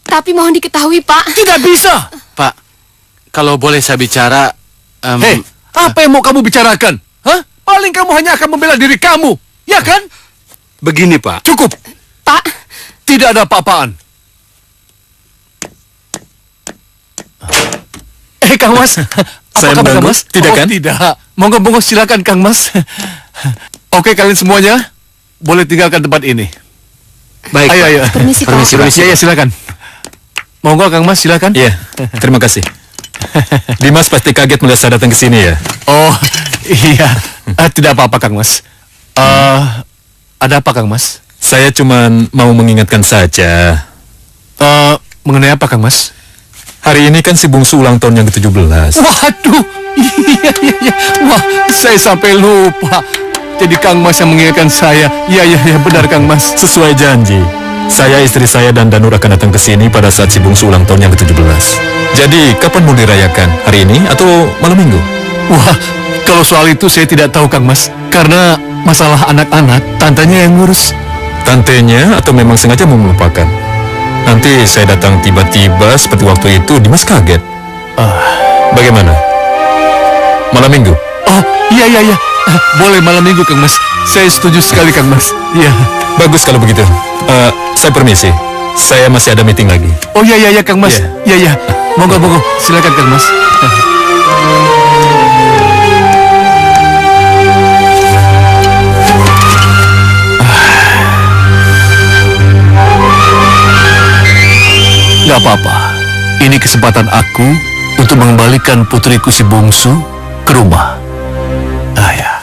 Tapi mohon diketahui, Pak. Tidak bisa. Pak, kalau boleh saya bicara... Hei, apa yang mau kamu bicarakan? Hah? Paling kamu hanya akan membela diri kamu, ya kan? Begini, Pak. Cukup. Pak. Tidak ada apa-apaan. Kang Mas. Saya Apa kabar, Kang mengganggu? Mas? Tidak, kan? Tidak. Monggo, silakan, Kang Mas. Oke, kalian semuanya boleh tinggalkan tempat ini. Baik, Ayo, Pak. ayo. Permisi, Pak. Permisi, Pak. Ya, silakan. Monggo Kang Mas, silakan. Iya, terima kasih. Dimas pasti kaget melihat saya datang ke sini ya. Oh, iya. Tidak apa-apa Kang Mas. Ada apa Kang Mas? Saya cuma mau mengingatkan saja. Mengenai apa Kang Mas? Hari ini kan si bungsu ulang tahun yang ke-17. Waduh, iya. Wah, saya sampai lupa. Jadi Kang Mas yang mengingatkan saya. Iya, benar Kang Mas. Sesuai janji, saya, istri saya, dan Danur akan datang ke sini pada saat si bungsu ulang tahun yang ke-17. Jadi, kapan mau dirayakan? Hari ini atau malam minggu? Wah, kalau soal itu saya tidak tahu Kang Mas. Karena masalah anak-anak, tantenya yang ngurus. Tantenya atau memang sengaja mau melupakan? Nanti saya datang tiba-tiba seperti waktu itu, Dimas kaget. Bagaimana? Malam minggu? Oh, iya. Boleh malam minggu Kang Mas. Saya setuju sekali Kang Mas. Iya. Bagus kalau begitu. Saya permisi. Saya masih ada meeting lagi. Oh iya Kang Mas. Iya. Monggo. Silakan Kang Mas. Gak apa-apa. Ini kesempatan aku untuk mengembalikan putriku si bungsu ke rumah. Ya.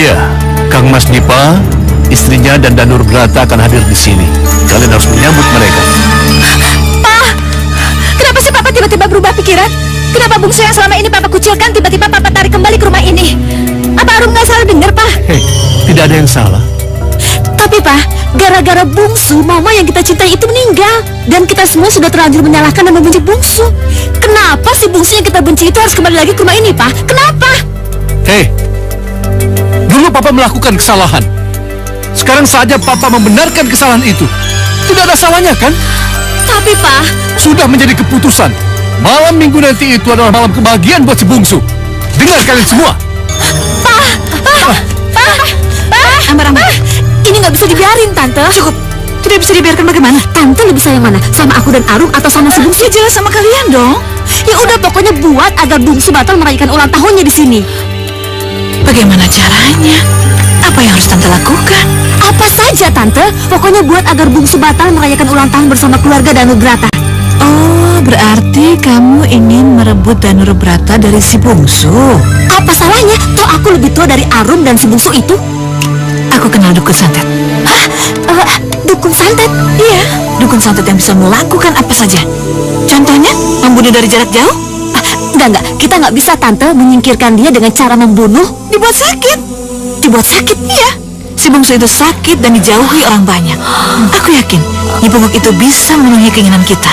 Iya, Kang Mas Dipa, istrinya dan Danur Brata akan hadir di sini. Kalian harus menyambut mereka. Kenapa sih Papa tiba-tiba berubah pikiran? Kenapa bungsu yang selama ini Papa kucilkan tiba-tiba Papa tarik kembali ke rumah ini? Apa Arum nggak salah dengar, Pak? Hei, tidak ada yang salah. Tapi Pak, gara-gara bungsu, Mama yang kita cintai itu meninggal. Dan kita semua sudah terlanjur menyalahkan dan membenci bungsu. Kenapa si bungsu yang kita benci itu harus kembali lagi ke rumah ini, Pak? Kenapa? Hei, dulu Papa melakukan kesalahan. Sekarang saja Papa membenarkan kesalahan itu. Tidak ada salahnya, kan? Tapi Pak, Sudah menjadi keputusan. Malam minggu nanti itu adalah malam kebahagiaan buat si bungsu. Dengar kalian semua. Ambar, ini nggak bisa dibiarin, Tante. Cukup. Tidak bisa dibiarkan bagaimana? Tante lebih sayang mana? Sama aku dan Arum atau sama si bungsu? Ya jelas sama kalian dong. Ya udah, pokoknya buat agar bungsu batal merayakan ulang tahunnya di sini. Bagaimana caranya? Apa yang harus Tante lakukan? Apa saja, Tante. Pokoknya buat agar bungsu batal merayakan ulang tahun bersama keluarga Danur Brata. Oh, berarti kamu ingin merebut Danur Brata dari si bungsu. Apa salahnya? Toh aku lebih tua dari Arum dan si bungsu itu. Aku kenal dukun santet. Hah? Dukun santet? Iya, dukun santet yang bisa melakukan apa saja. Contohnya, membunuh dari jarak jauh. Enggak. Kita nggak bisa, Tante, menyingkirkan dia dengan cara membunuh. Dibuat sakit. Dibuat sakit? Iya, si bungsu itu sakit dan dijauhi orang banyak. Aku yakin, Nyi Bungkuk itu bisa memenuhi keinginan kita.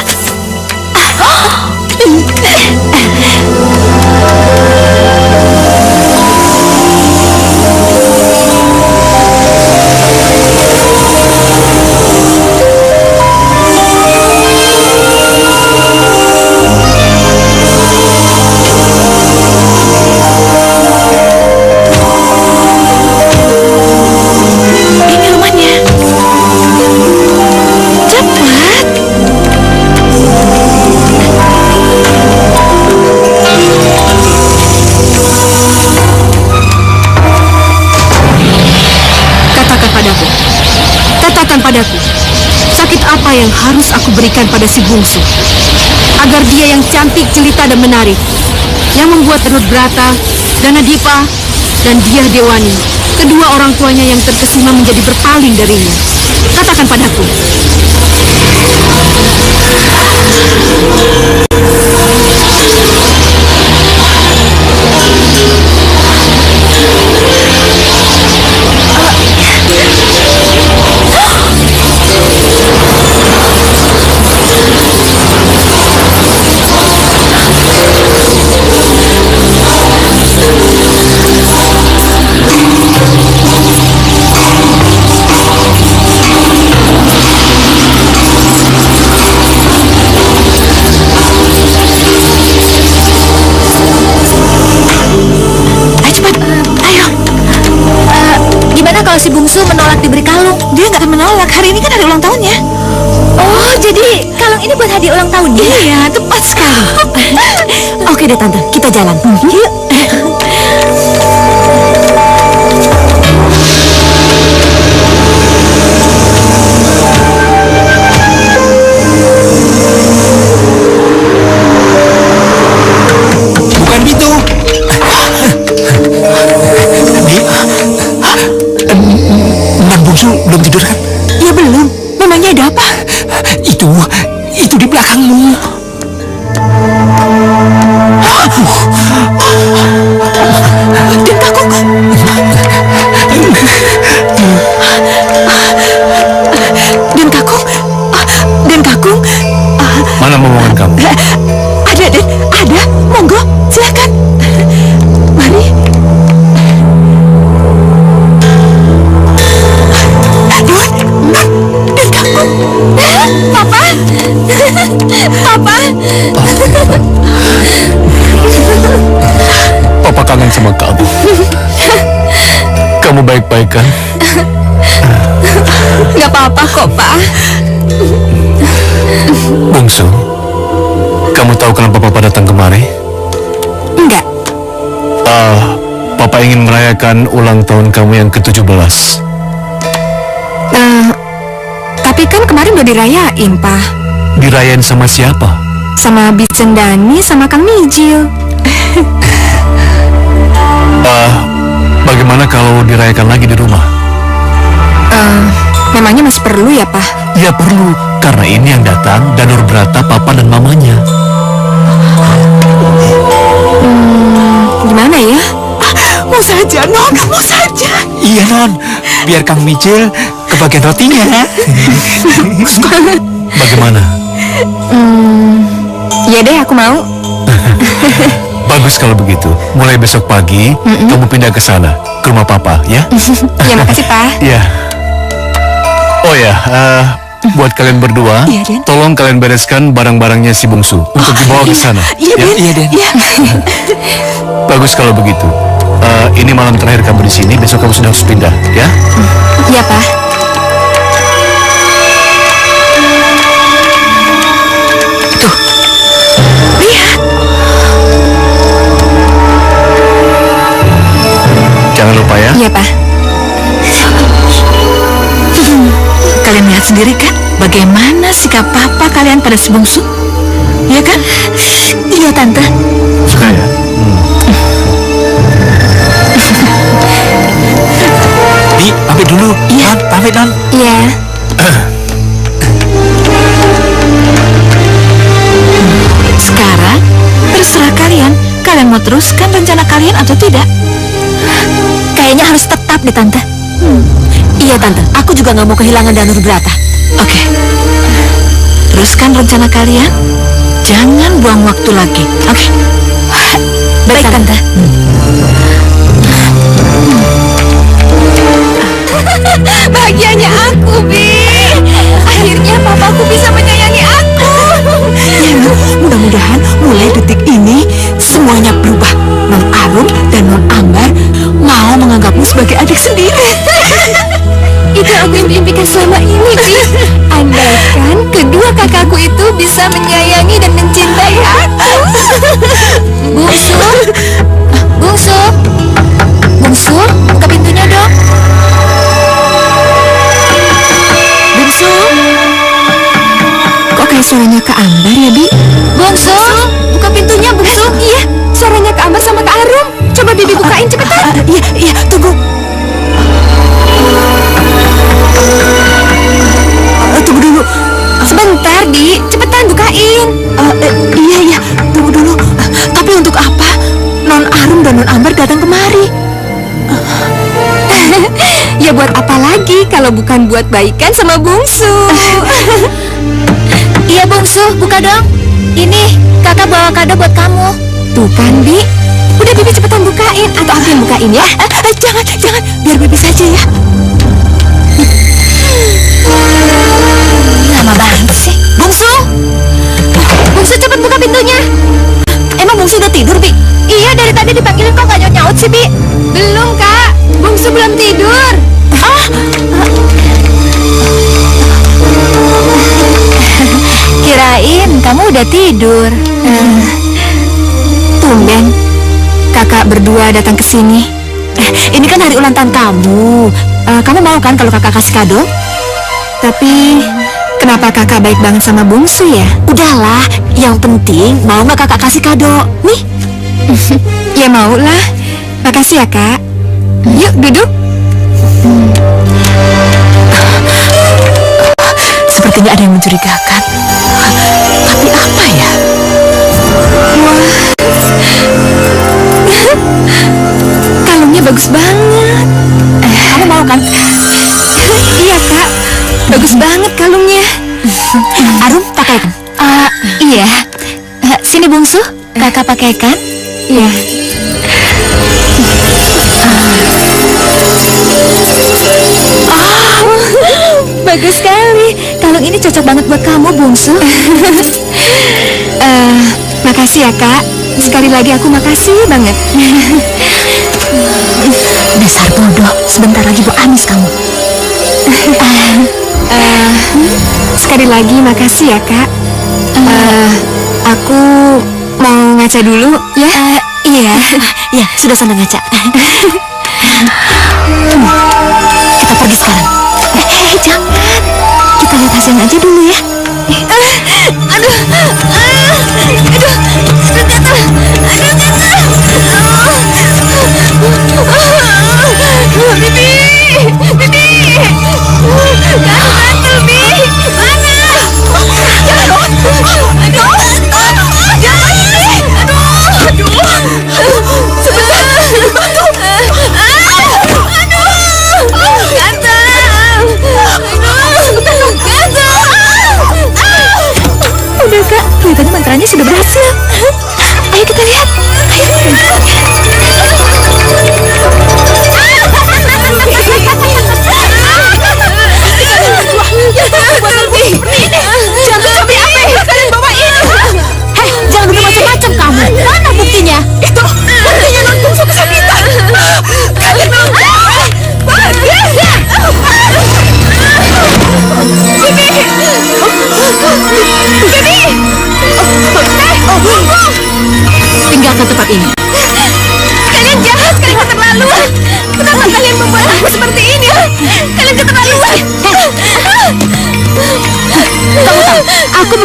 Ini rumahnya. Cepat. Katakan padaku, sakit apa yang harus aku berikan pada si bungsu agar dia yang cantik, jelita dan menarik, yang membuat Danur Brata, Dana Dipa, dan Diah Dewani, kedua orang tuanya yang terkesima menjadi berpaling darinya. Katakan padaku. Si bungsu menolak diberi kalung. Dia nggak akan menolak. Hari ini kan hari ulang tahunnya. Oh, jadi kalung ini buat hadiah ulang tahunnya? Iya, tepat sekali. Oke deh, Tante, kita jalan. Yuk. Bukan gitu. Nan bungsu belum tidur kan? Ya belum. Memangnya ada apa? Itu di belakangmu. Dan kakung. Dan kakung. Mana momongan kamu? Ada, Den. Ada. Monggo, silakan. Mari. Dan kakung. Papa. Papa. Papa kangen sama kamu. Kamu baik-baik kan? Gak apa-apa kok, Pak. Bungsu, kamu tahu kenapa Papa datang kemari? Enggak. Papa ingin merayakan ulang tahun kamu yang ke-17. Tapi kan kemarin udah dirayain, Pak. Dirayain sama siapa? Sama Bisendani, sama Kang Mijil. Bagaimana kalau dirayakan lagi di rumah? Memangnya masih perlu ya, Pak? Ya perlu, karena ini yang datang Danur Brata, papa dan mamanya. Gimana ya? Mau saja, Non, mau saja. Iya, Non. Biar Kang Micil kebagian rotinya. Bagaimana? Iya deh, aku mau. Bagus kalau begitu. Mulai besok pagi, kamu pindah ke sana, ke rumah papa, ya? Ya, makasih, Pak. Ya. Oh ya, buat kalian berdua, Iya, Den. tolong kalian bereskan barang-barangnya si bungsu untuk dibawa ke sana. Iya, ya? Den. Iya, Den. Iya. Bagus kalau begitu. Ini malam terakhir kamu di sini, besok kamu sudah harus pindah, ya? Iya, Pak. Tuh, lihat. Jangan lupa ya. Iya, Pak. Kalian lihat sendiri kan, bagaimana sikap papa kalian pada si bungsu? Iya kan? Iya, Tante. Suka ya? Bi, pamit dulu. Iya. Non, pamit, Non. Iya. Sekarang, terserah kalian. Kalian mau teruskan rencana kalian atau tidak? Kayaknya harus tetap deh, Tante. Iya, Tante. Aku juga nggak mau kehilangan Danur Brata. Oke. Teruskan rencana kalian. Jangan buang waktu lagi. Oke. Baik, Tante. Bahagianya aku, Bi. Akhirnya papaku bisa menyayangi aku. Mudah-mudahan mulai detik ini semuanya berubah. Non Arum dan Non Ambar mau menganggapmu sebagai adik sendiri. Itu aku impikan selama ini, Bi. Andaikan kedua kakakku itu bisa menyayangi dan mencintai aku. Bungsu, Bungsu, Bungsu, buka pintunya dong. Bungsu, kok kayak suaranya Kak Ambar ya, Bi? Bungsu, buka pintunya, Bungsu. Iya, suaranya Kak Ambar sama Kak Arum. Coba Bibi bukain cepetan. Iya, tunggu. Tunggu dulu. Sebentar, Di. Cepetan bukain. Iya, tunggu dulu. Tapi untuk apa Non Arum dan Non Ambar datang kemari? Ya buat apa lagi kalau bukan buat baikan sama Bungsu. Iya, Bungsu, buka dong. Ini, kakak bawa kado buat kamu. Tuh kan, Bi. Udah, Bibi cepetan bukain. Atau aku yang bukain ya? Jangan. Biar Bibi saja ya. Lama banget sih. Bungsu! Bungsu, cepet buka pintunya. Emang Bungsu udah tidur, Bi? Iya, dari tadi dipanggilin kok gak nyaut-nyaut sih, Bi. Belum, Kak. Bungsu belum tidur. Kirain kamu udah tidur. Tumben kakak berdua datang ke sini. Ini kan hari ulang tahun kamu. Kamu mau kan kalau kakak kasih kado? Tapi kenapa kakak baik banget sama Bungsu ya? Udahlah, yang penting mau nggak kakak kasih kado? Nih. Ya mau lah. Makasih ya, Kak. Yuk duduk. Sepertinya ada yang mencurigakan. Tapi apa ya? Kalungnya bagus banget. Kamu mau kan? Iya, Kak. Bagus banget kalungnya. Arum pakai kan? Iya. Sini Bungsu, kakak pakai kan? Iya. Bagus sekali. Kalung ini cocok banget buat kamu, Bungsu. Makasih ya, Kak. Sekali lagi aku makasih banget. Dasar bodoh, sebentar lagi Bu Anis kamu. Sekali lagi makasih ya, Kak. Aku mau ngaca dulu ya. Iya, ya sudah sana ngaca. Kita pergi sekarang. Jangan. Kita lihat hasilnya aja dulu ya. Aduh, gatal.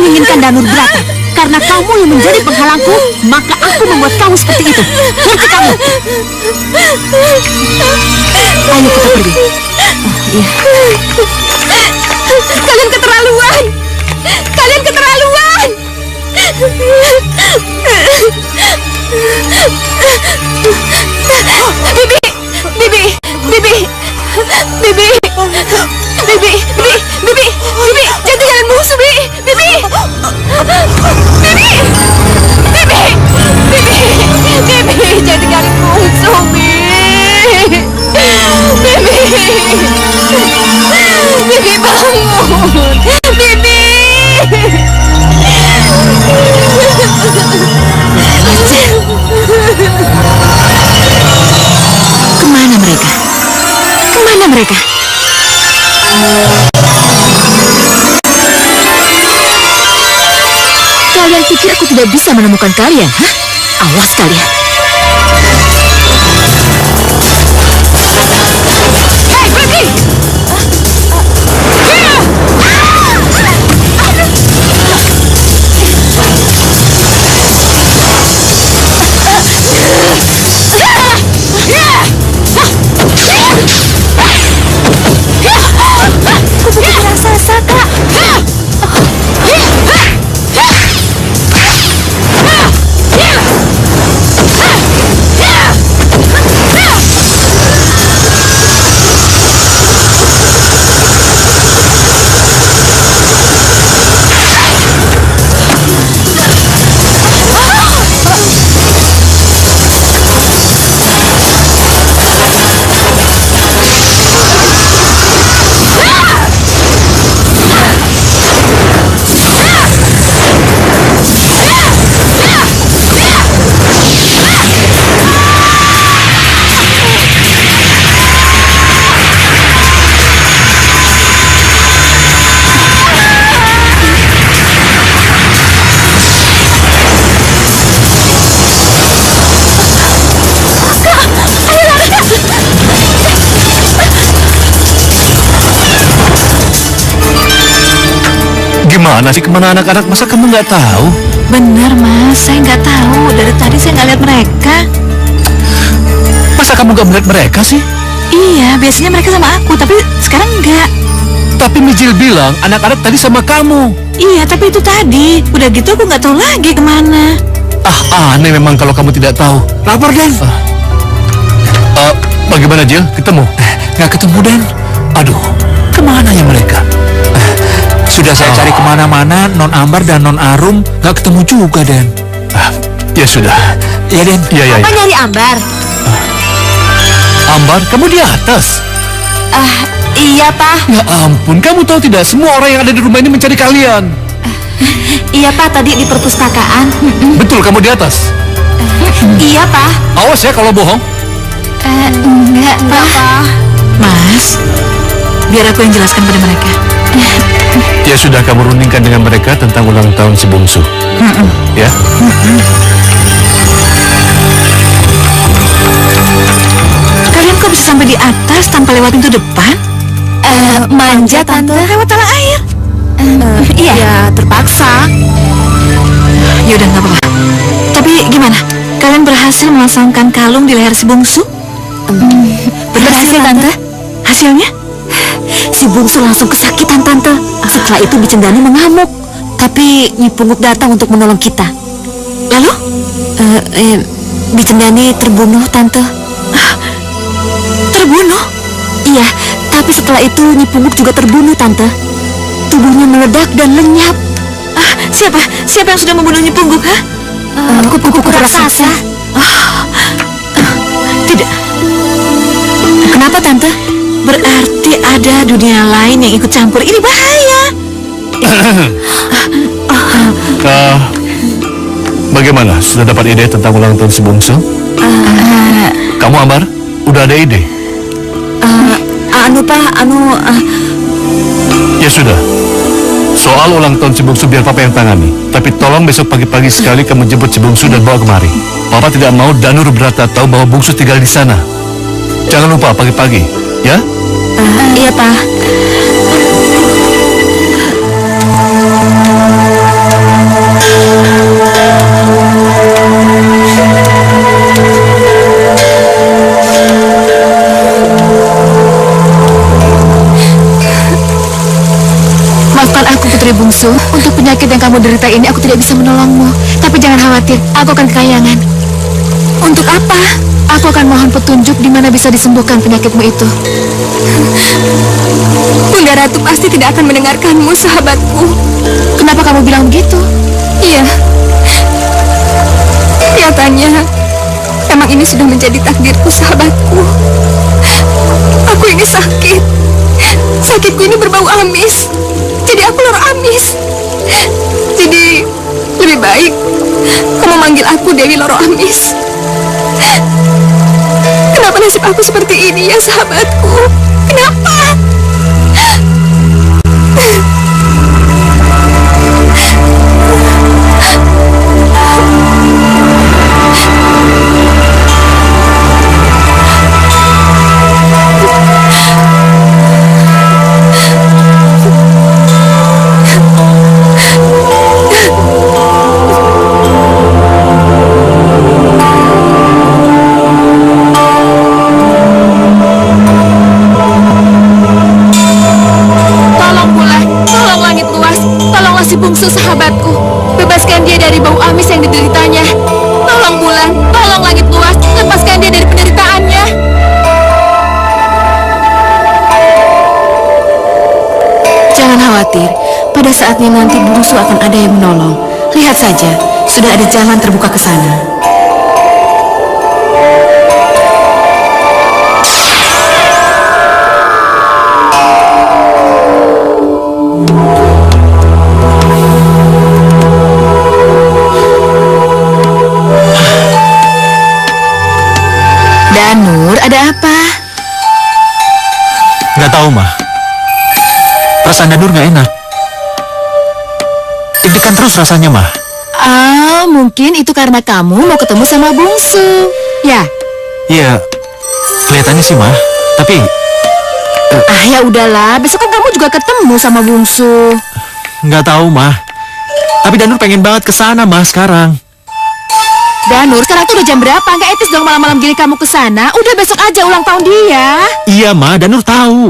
menginginkan Danur Brata. Karena kamu yang menjadi penghalangku, maka aku membuat kamu seperti itu. Ngerti kamu? Ayo kita pergi. Iya. Kalian keterlaluan! Kalian keterlaluan! Bibi! Bibi! Bibi! Bibi! Bibi! Bibi! Bibi! Jangan tinggalin bungsu, Bibi! Bibi! Bibi! Bibi! Bibi! Bibi! Jangan tinggalin bungsu, Bibi! Bibi! Bibi bangun! Bibi! Kemana mereka? Kemana mereka? Kalian pikir aku tidak bisa menemukan kalian? Hah? Awas kalian. Hei, berhenti! Kupu-kupu raksasa, Kak. Gimana sih kemana anak-anak? Masa kamu nggak tahu? Benar, Mas. Saya nggak tahu. Dari tadi saya nggak lihat mereka. Masa kamu nggak melihat mereka sih? Iya, biasanya mereka sama aku, tapi sekarang enggak. Tapi Mijil bilang anak-anak tadi sama kamu. Iya, tapi itu tadi. Udah gitu aku nggak tahu lagi kemana. Aneh memang kalau kamu tidak tahu. Lapor, Dan. Bagaimana, Jil? Ketemu? Nggak ketemu, Dan. Aduh, kemana ya mereka? Sudah saya cari kemana-mana, Non Ambar dan Non Arum nggak ketemu juga, Dan. Ya sudah. Ya, Den. Iya. Apa nyari Ambar? Ambar, kamu di atas? Iya, Pak. Ya ampun, kamu tahu tidak semua orang yang ada di rumah ini mencari kalian. Iya, Pak. Tadi di perpustakaan. Betul, kamu di atas? Iya, Pak. Awas ya kalau bohong. Enggak, Pak. Mas, biar aku yang jelaskan pada mereka. Ya sudah, kamu rundingkan dengan mereka tentang ulang tahun si bungsu. Ya. Kalian kok bisa sampai di atas tanpa lewat pintu depan? Manja, Tante. Lewat tanah air. Iya, terpaksa. Yaudah, nggak apa-apa. Tapi gimana? Kalian berhasil memasangkan kalung di leher si bungsu? Berhasil, Tante. Hasilnya? Si bungsu langsung kesakitan, Tante. Setelah itu Bicendani mengamuk. Tapi Nyi Pungguk datang untuk menolong kita. Lalu? Bicendani terbunuh, Tante. Terbunuh? Iya, tapi setelah itu Nyi Pungguk juga terbunuh, Tante. Tubuhnya meledak dan lenyap. Siapa? Siapa yang sudah membunuh Nyi Pungguk, ha? Kupu-kupu raksasa. Tidak. Kenapa, Tante? Berarti ada dunia lain yang ikut campur. Ini bahaya. Bagaimana? Sudah dapat ide tentang ulang tahun si bungsu? Kamu, Ambar, udah ada ide? Ya sudah. Soal ulang tahun si bungsu biar Papa yang tangani. Tapi tolong besok pagi-pagi sekali kamu jemput si bungsu dan bawa kemari. Papa tidak mau Danur Brata tahu bahwa bungsu tinggal di sana. Jangan lupa pagi-pagi, ya? Iya, Pak. bungsu. Untuk penyakit yang kamu derita ini aku tidak bisa menolongmu. Tapi jangan khawatir, aku akan kekayangan. Untuk apa? Aku akan mohon petunjuk di mana bisa disembuhkan penyakitmu itu. Bunda Ratu pasti tidak akan mendengarkanmu, sahabatku. Kenapa kamu bilang begitu? Iya. Kelihatannya emang ini sudah menjadi takdirku, sahabatku. Aku ini sakit. Sakitku ini berbau amis. Jadi aku loro amis. Jadi lebih baik kamu manggil aku Dewi Loro Amis. Kenapa nasib aku seperti ini ya, sahabatku? Kenapa? Si bungsu sahabatku, bebaskan dia dari bau amis yang dideritanya. Tolong bulan, tolong langit luas, lepaskan dia dari penderitaannya. Jangan khawatir, pada saatnya nanti bungsu akan ada yang menolong. Lihat saja, sudah ada jalan terbuka ke sana. Danur, ada apa? Nggak tahu, Mah. Perasaan Danur nggak enak. Deg-degan terus rasanya, Mah. Mungkin itu karena kamu mau ketemu sama bungsu. Ya? Iya, kelihatannya sih, Mah. Tapi... ya udahlah, besok kan kamu juga ketemu sama bungsu. Nggak tahu, Mah. Tapi Danur pengen banget ke sana, Mah, sekarang. Danur, sekarang tuh udah jam berapa? Nggak etis dong malam-malam gini kamu ke sana. Udah besok aja ulang tahun dia. Iya, Ma, Danur tahu.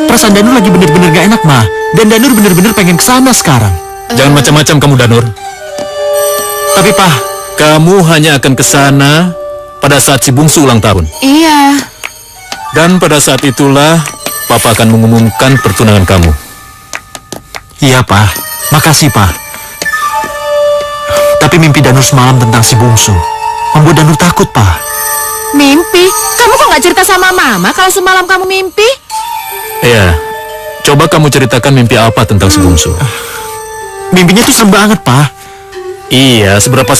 Perasaan Danur lagi bener-bener gak enak, Ma. Dan Danur bener-bener pengen ke sana sekarang. Jangan macam-macam kamu, Danur. Tapi, Pak, Kamu hanya akan ke sana pada saat si bungsu ulang tahun. Iya. Dan pada saat itulah Papa akan mengumumkan pertunangan kamu. iya, Pak. Makasih, Pak. Tapi mimpi Danur semalam tentang si bungsu membuat Danur takut, Pak. Mimpi? Kamu kok nggak cerita sama Mama kalau semalam kamu mimpi? Iya. Coba kamu ceritakan mimpi apa tentang si bungsu. Mimpinya tuh serem banget, Pak. Iya, seberapa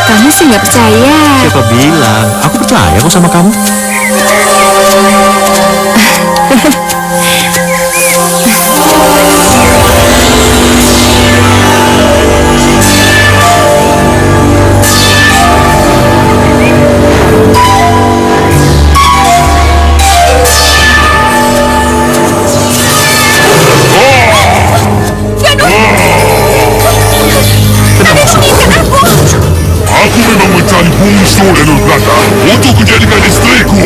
Kamu sih nggak percaya. Siapa bilang? Aku percaya kok sama kamu. Aku memang mencari bungsu Danur Brata untuk menjadikan istriku.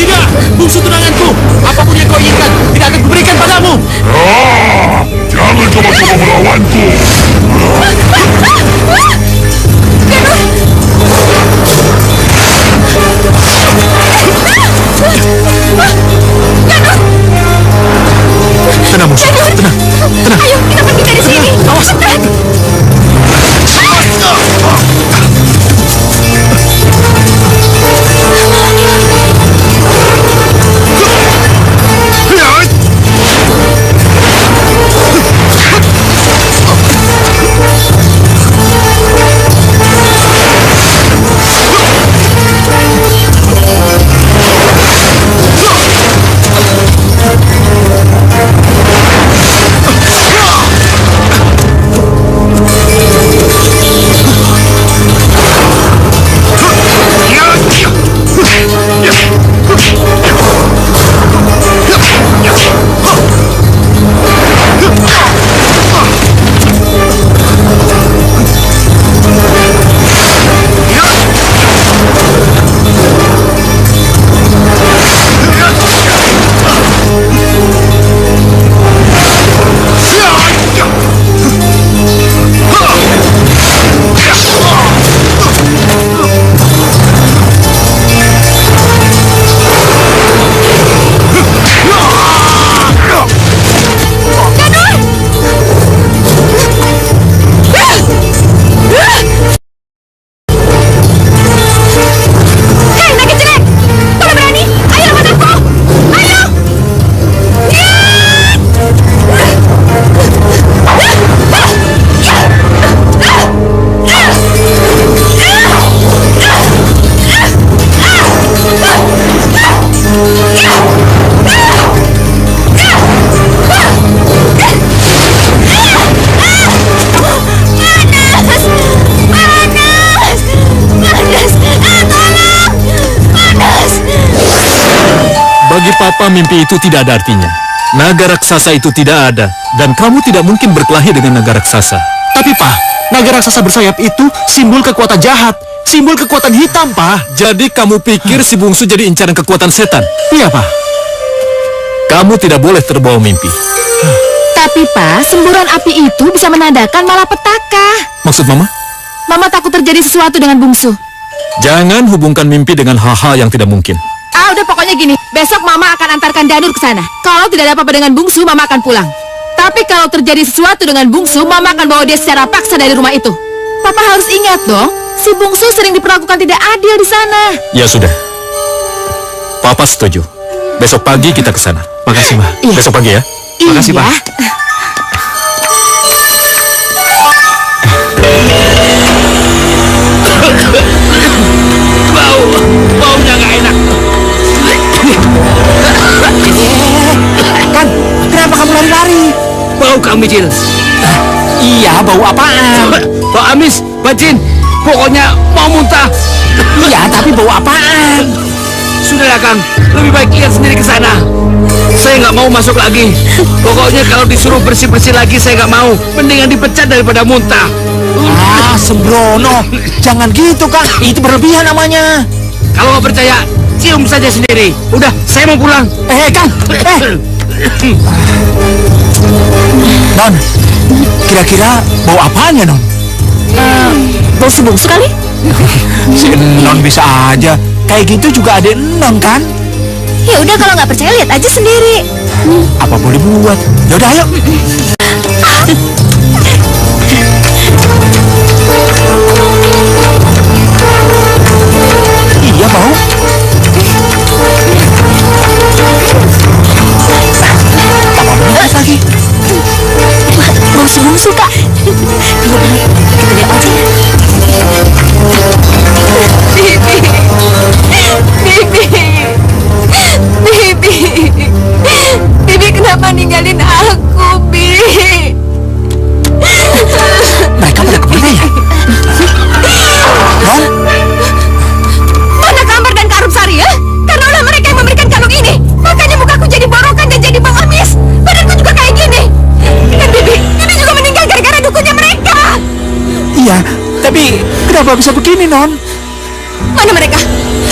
Tidak! Bungsu tunanganku! Apapun yang kau inginkan, tidak akan kuberikan padamu! Jangan coba-coba melawanku. Tenang, bungsu. Tenang. Tenang. Ayo, kita pergi dari sini. Awas. Bagi Papa mimpi itu tidak ada artinya. Naga raksasa itu tidak ada, dan kamu tidak mungkin berkelahi dengan naga raksasa. Tapi Pak, naga raksasa bersayap itu simbol kekuatan jahat, simbol kekuatan hitam, Pak. Jadi kamu pikir si bungsu jadi incaran kekuatan setan? Iya, Pak. Kamu tidak boleh terbawa mimpi. Tapi Pak, semburan api itu bisa menandakan malapetaka. Maksud Mama? Mama takut terjadi sesuatu dengan bungsu. Jangan hubungkan mimpi dengan hal-hal yang tidak mungkin. Udah pokoknya gini, besok Mama akan antarkan Danur ke sana. Kalau tidak ada apa-apa dengan bungsu, Mama akan pulang. Tapi kalau terjadi sesuatu dengan bungsu, Mama akan bawa dia secara paksa dari rumah itu. Papa harus ingat dong, si bungsu sering diperlakukan tidak adil di sana. Ya sudah. Papa setuju. Besok pagi kita ke sana. Makasih, Pak. Iya. Besok pagi ya. Makasih, Pak. Baunya nggak enak. Kan, kenapa kamu lari-lari? Bau Kang Mijil. Iya, bau apaan? Bau amis, bacin. Pokoknya mau muntah. Iya, tapi bau apaan? Sudahlah Kang, lebih baik lihat sendiri ke sana. Saya nggak mau masuk lagi. Pokoknya kalau disuruh bersih-bersih lagi saya nggak mau. Mendingan dipecat daripada muntah. Ah, sembrono. Jangan gitu, Kang. Itu berlebihan namanya. Kalau nggak percaya, cium saja sendiri. Udah, saya mau pulang. Kang. Non, kira-kira bau apaan ya, Non? Bau si bungsu kali? Si Non bisa aja. Kayak gitu juga ada Non, kan? Ya udah, kalau nggak percaya lihat aja sendiri. Apa boleh buat? Yaudah, ayo. Iya, mau. Lagi. Bungsu-bungsu, Kak. Kita lihat aja ya. Bibi kenapa ninggalin aku, Bi? Mereka pada kemana ya? Non? Mana Kambar dan Kak Arumsari ya? Karena ulah mereka yang memberikan kalung ini. Makanya mukaku jadi borokan dan jadi bau amis. Badanku juga kayak gini. Dan Bibi juga meninggal gara-gara dukunnya mereka. Iya, tapi kenapa bisa begini, Non? Mana mereka?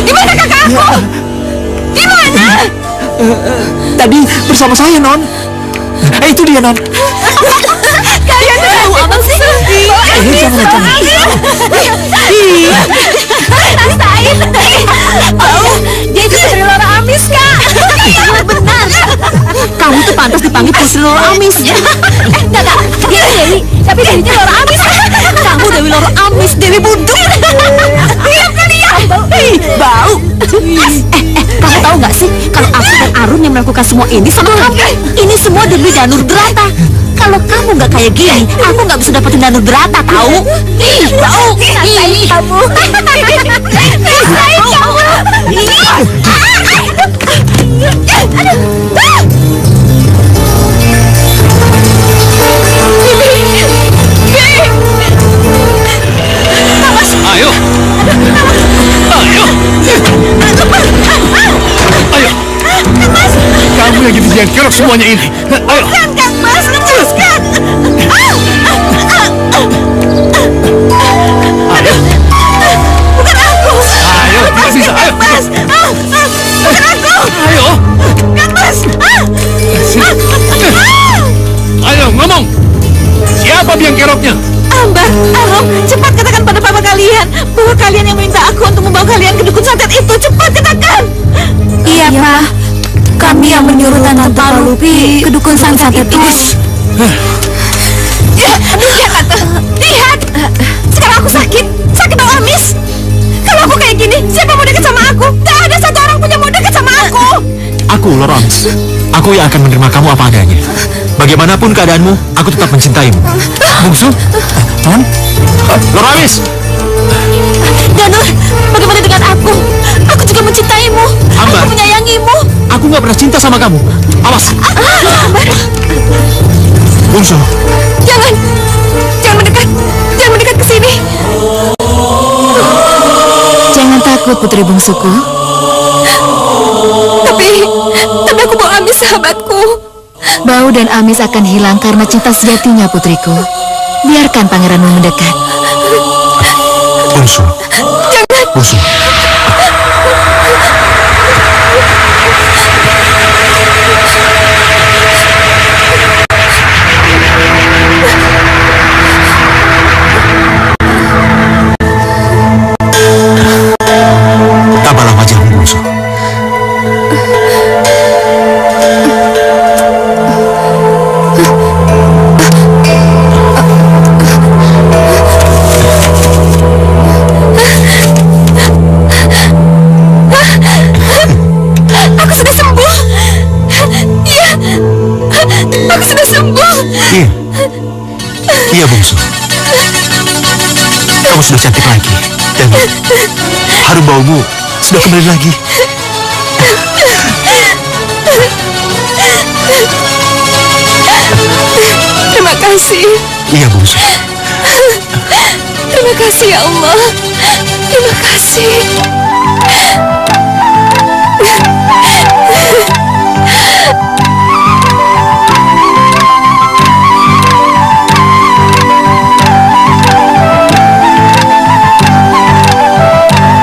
Di mana kakak aku? Di mana? Tadi bersama saya, Non. Itu dia, Non. Kalian tahu apa sih? Jangan. Rasain. Oh, dia itu Putri Lora Amis, Kak. Iya, benar. Kamu tuh pantas dipanggil Putri Lora Amis. Enggak. Dia Dewi, tapi Dewinya Lora Amis. Kamu Dewi Lora Amis, Dewi Buduk. Diam kalian. Bau. Kamu tahu nggak sih kalau aku dan Arun yang melakukan semua ini sama kamu? Ini semua demi Danur Drata. Kalau kamu nggak kayak gini, aku nggak bisa dapetin Danur Drata, tahu? Ih, bau. Rasain kamu. Rasain kamu. Ayo. Kamu yang jadi yang kerok semuanya ini. Ayo. Kang Mas, lepaskan. Bukan aku. Ayo, tidak bisa. Ayo. Mas. Bukan aku. Ayo. Kang Mas. Ayo, ngomong. Siapa biang keroknya? Ambar, Arum, cepat katakan pada papa kalian bahwa kalian yang minta aku untuk membawa kalian ke dukun santet itu. Cepat katakan. Iya, Pak. Kami yang menyuruh Tante Palupi ke dukun santet itu. Lihat, Tante. Lihat. Sekarang aku sakit bau amis. Kalau aku kayak gini, siapa mau dekat sama aku? Gak ada satu orang pun yang mau dekat sama aku. Aku, Lawrence. Aku yang akan menerima kamu apa adanya. Bagaimanapun keadaanmu, aku tetap mencintaimu. Bungsu? Non? Lawrence! Danur, bagaimana dengan aku? Aku juga mencintaimu. Ambar. Aku menyayangimu. Aku nggak pernah cinta sama kamu. Awas! Ambar, Bungsu, jangan mendekat. Jangan mendekat ke sini. Jangan takut, putri bungsuku. Tapi aku mau Amis sahabatku. Bau dan amis akan hilang karena cinta sejatinya, putriku. Biarkan pangeranmu mendekat. Bungsu. Jangan. Bungsu. Tabahlah wajahmu, Bungsu. Aku sudah sembuh. Iya. Aku sudah sembuh. Iya. Iya, Bungsu. Kamu sudah cantik lagi. Dan harum baumu sudah kembali lagi. Terima kasih. Iya, Bungsu. Terima kasih ya Allah. Terima kasih.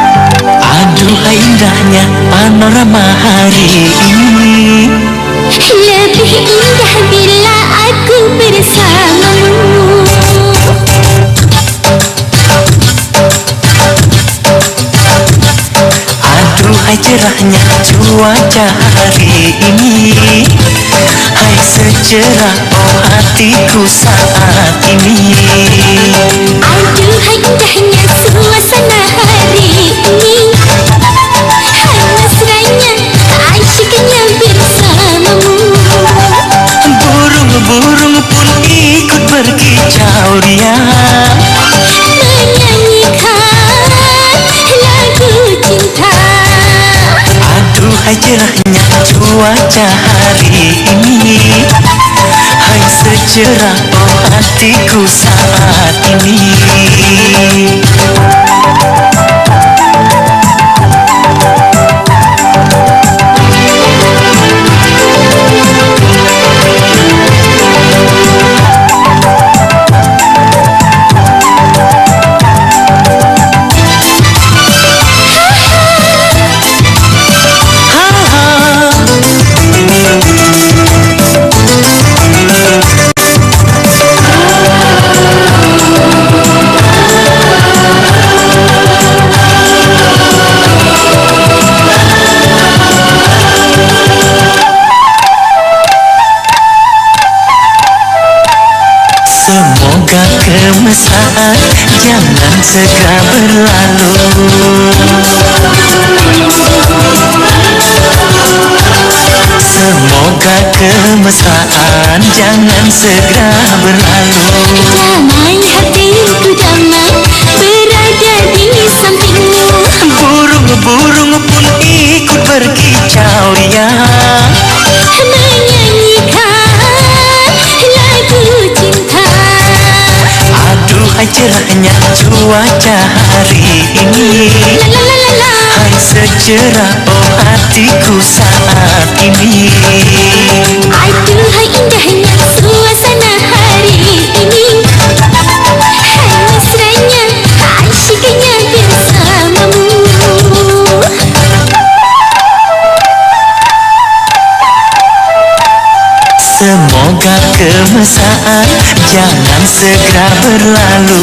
Aduhai indahnya panorama hari ini. Lebih indah bila aku bersamamu. Aduhai cerahnya cuaca hari ini. Hai secerah oh hatiku saat ini. Aduhai indahnya suasana hari ini. Hai mesranya, asyiknya bersamamu. Burung-burung pun ikut berkicau dia, Menyanyikan lagu cinta. aduhai cerahnya cuaca hari ini. Hai secerah oh hatiku saat ini. Semoga kemesraan jangan segera berlalu. Semoga kemesraan jangan segera berlalu. Damai hatiku damai berada di sampingmu. Burung-burung pun ikut berkicau dia, Menyanyikan lagu cinta. aduhai cerahnya cuaca hari ini. La la la la. Hai secerah oh hatiku saat ini. Aduhai indahnya suasana hari ini. Hai mesranya, asyiknya bersamamu. Semoga kemesraan jangan segera berlalu.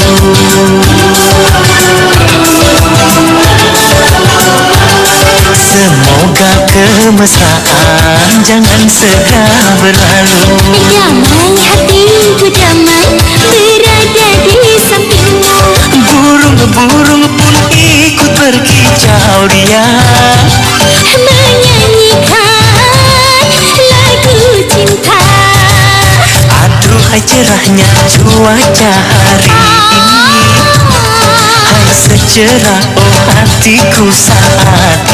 Semoga kemesraan jangan segera berlalu. Damai hatiku damai berada di sampingmu. Burung-burung pun ikut berkicau dia, Menyanyikan lagu cinta. aduhai cerahnya cuaca hari ini. Hai secerah oh hatiku saat